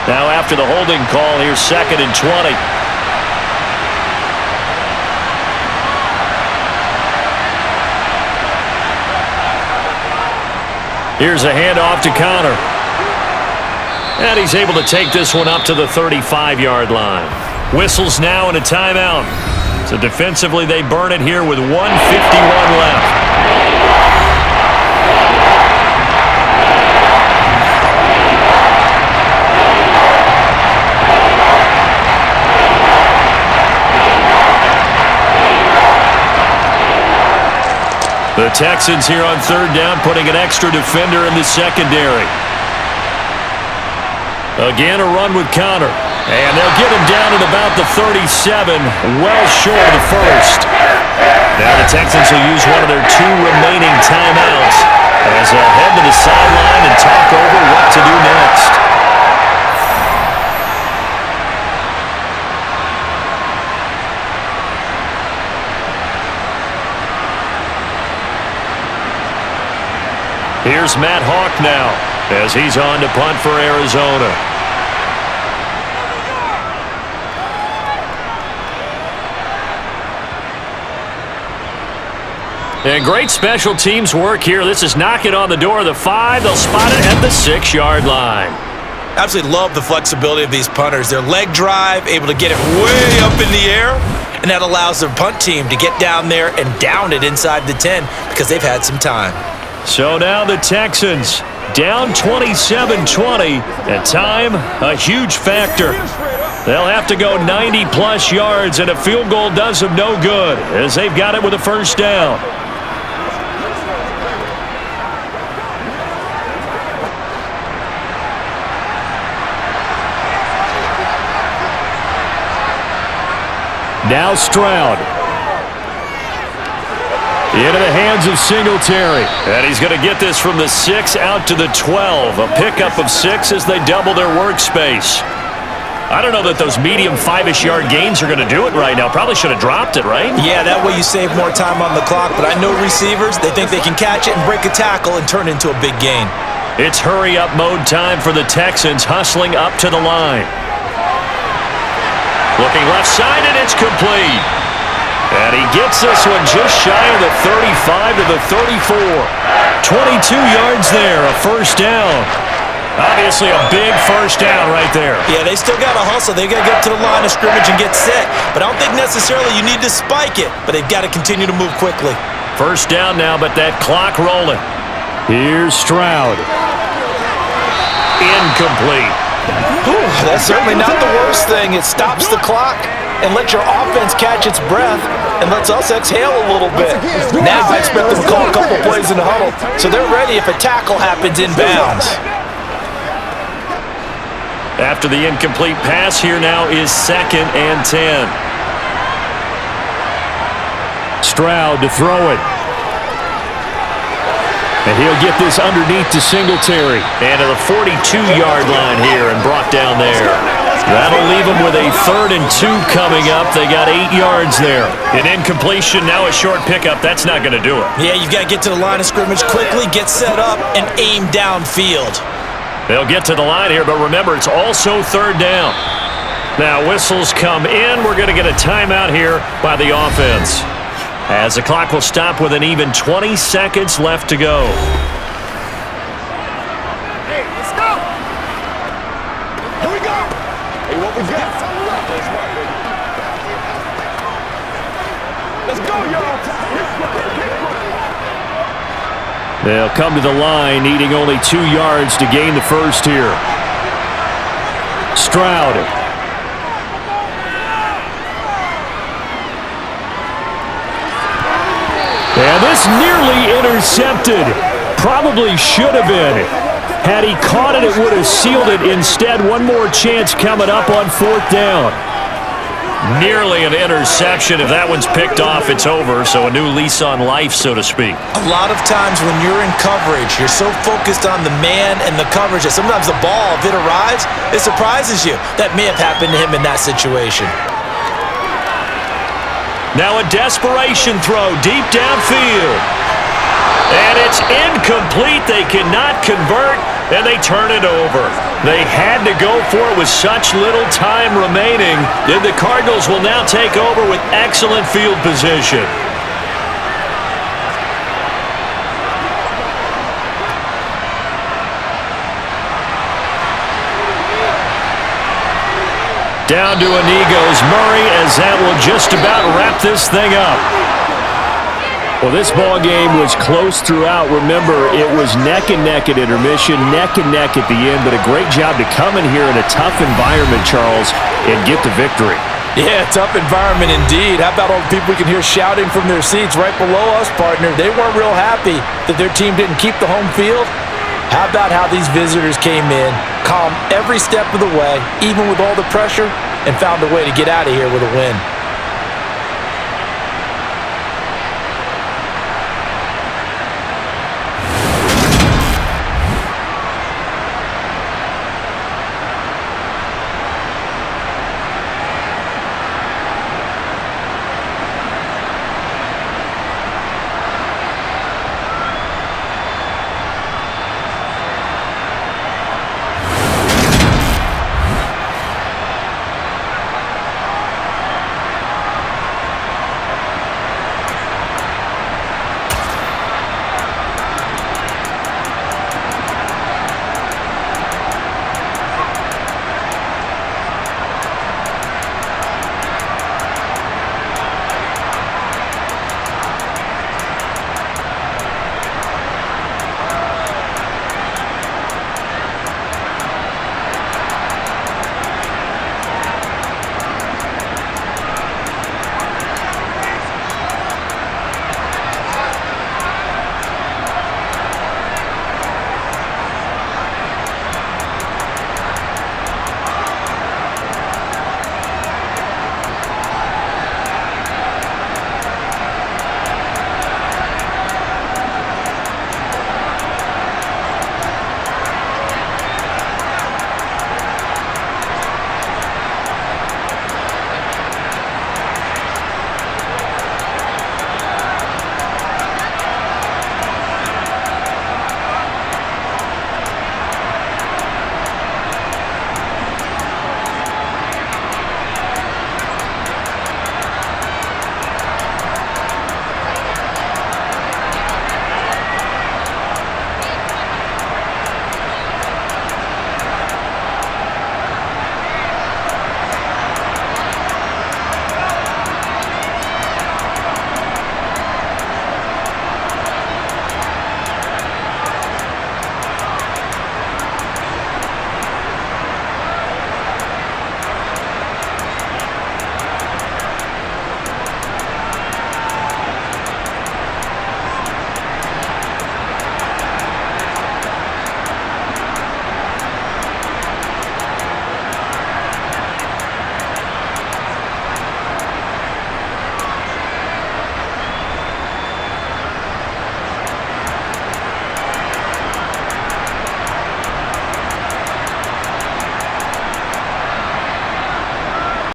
Now after the holding call, here's 2nd and 20. Here's a handoff to Connor. And he's able to take this one up to the 35-yard line. Whistles now and a timeout. So defensively, they burn it here with 1:51 left. The Texans here on 3rd down, putting an extra defender in the secondary. Again, a run with Connor. And they'll get him down at about the 37, well short of the 1st. Now the Texans will use one of their 2 remaining timeouts as they'll head to the sideline and talk over what to do next. Here's Matt Hawk now as he's on to punt for Arizona. And great special teams work here. This is knocking on the door of the 5. They'll spot it at the 6-yard line. Absolutely love the flexibility of these punters. Their leg drive, able to get it way up in the air, and that allows their punt team to get down there and down it inside the 10 because they've had some time. So now the Texans down 27-20, and time a huge factor. They'll have to go 90-plus yards, and a field goal does them no good as they've got it with a first down. Now Stroud. Into the hands of Singletary. And he's going to get this from the 6 out to the 12. A pickup of 6 as they double their workspace. I don't know that those medium 5-ish yard gains are going to do it right now. Probably should have dropped it, right? Yeah, that way you save more time on the clock. But I know receivers, they think they can catch it and break a tackle and turn it into a big gain. It's hurry-up mode time for the Texans, hustling up to the line. Looking left side, and it's complete. And he gets this one just shy of the 35 to the 34. 22 yards there, a first down. Obviously a big first down right there. Yeah, they still got to hustle. They got to get to the line of scrimmage and get set. But I don't think necessarily you need to spike it, but they've got to continue to move quickly. First down now, but that clock rolling. Here's Stroud. Incomplete. Whew, that's certainly not the worst thing. It stops the clock and lets your offense catch its breath and lets us exhale a little bit. Now I expect them to call a couple plays in the huddle so they're ready if a tackle happens inbounds. After the incomplete pass, here now is 2nd and 10. Stroud to throw it. And he'll get this underneath to Singletary. And to the 42-yard line here and brought down there. That'll leave them with a 3rd and 2 coming up. They got 8 yards there. An incompletion, now a short pickup. That's not going to do it. Yeah, you've got to get to the line of scrimmage quickly, get set up, and aim downfield. They'll get to the line here, but remember, it's also 3rd down. Now, whistles come in. We're going to get a timeout here by the offense, as the clock will stop with an even 20 seconds left to go. Hey, let's go! Here we go! Hey, what we got? Let's go, y'all! They'll come to the line, needing only 2 yards to gain the first here. Stroud. And this nearly intercepted. Probably should have been. Had he caught it, it would have sealed it. Instead, one more chance coming up on 4th down. Nearly an interception. If that one's picked off, it's over. So a new lease on life, so to speak. A lot of times when you're in coverage, you're so focused on the man and the coverage that sometimes the ball, if it arrives, it surprises you. That may have happened to him in that situation. Now a desperation throw deep downfield. And it's incomplete. They cannot convert, and they turn it over. They had to go for it with such little time remaining. Then the Cardinals will now take over with excellent field position. Down to a knee goes Murray, as that will just about wrap this thing up. Well, this ball game was close throughout. Remember, it was neck and neck at intermission, neck and neck at the end, but a great job to come in here in a tough environment, Charles, and get the victory. Yeah, tough environment indeed. How about all the people we can hear shouting from their seats right below us, partner? They weren't real happy that their team didn't keep the home field. How about how these visitors came in, calm every step of the way, even with all the pressure, and found a way to get out of here with a win?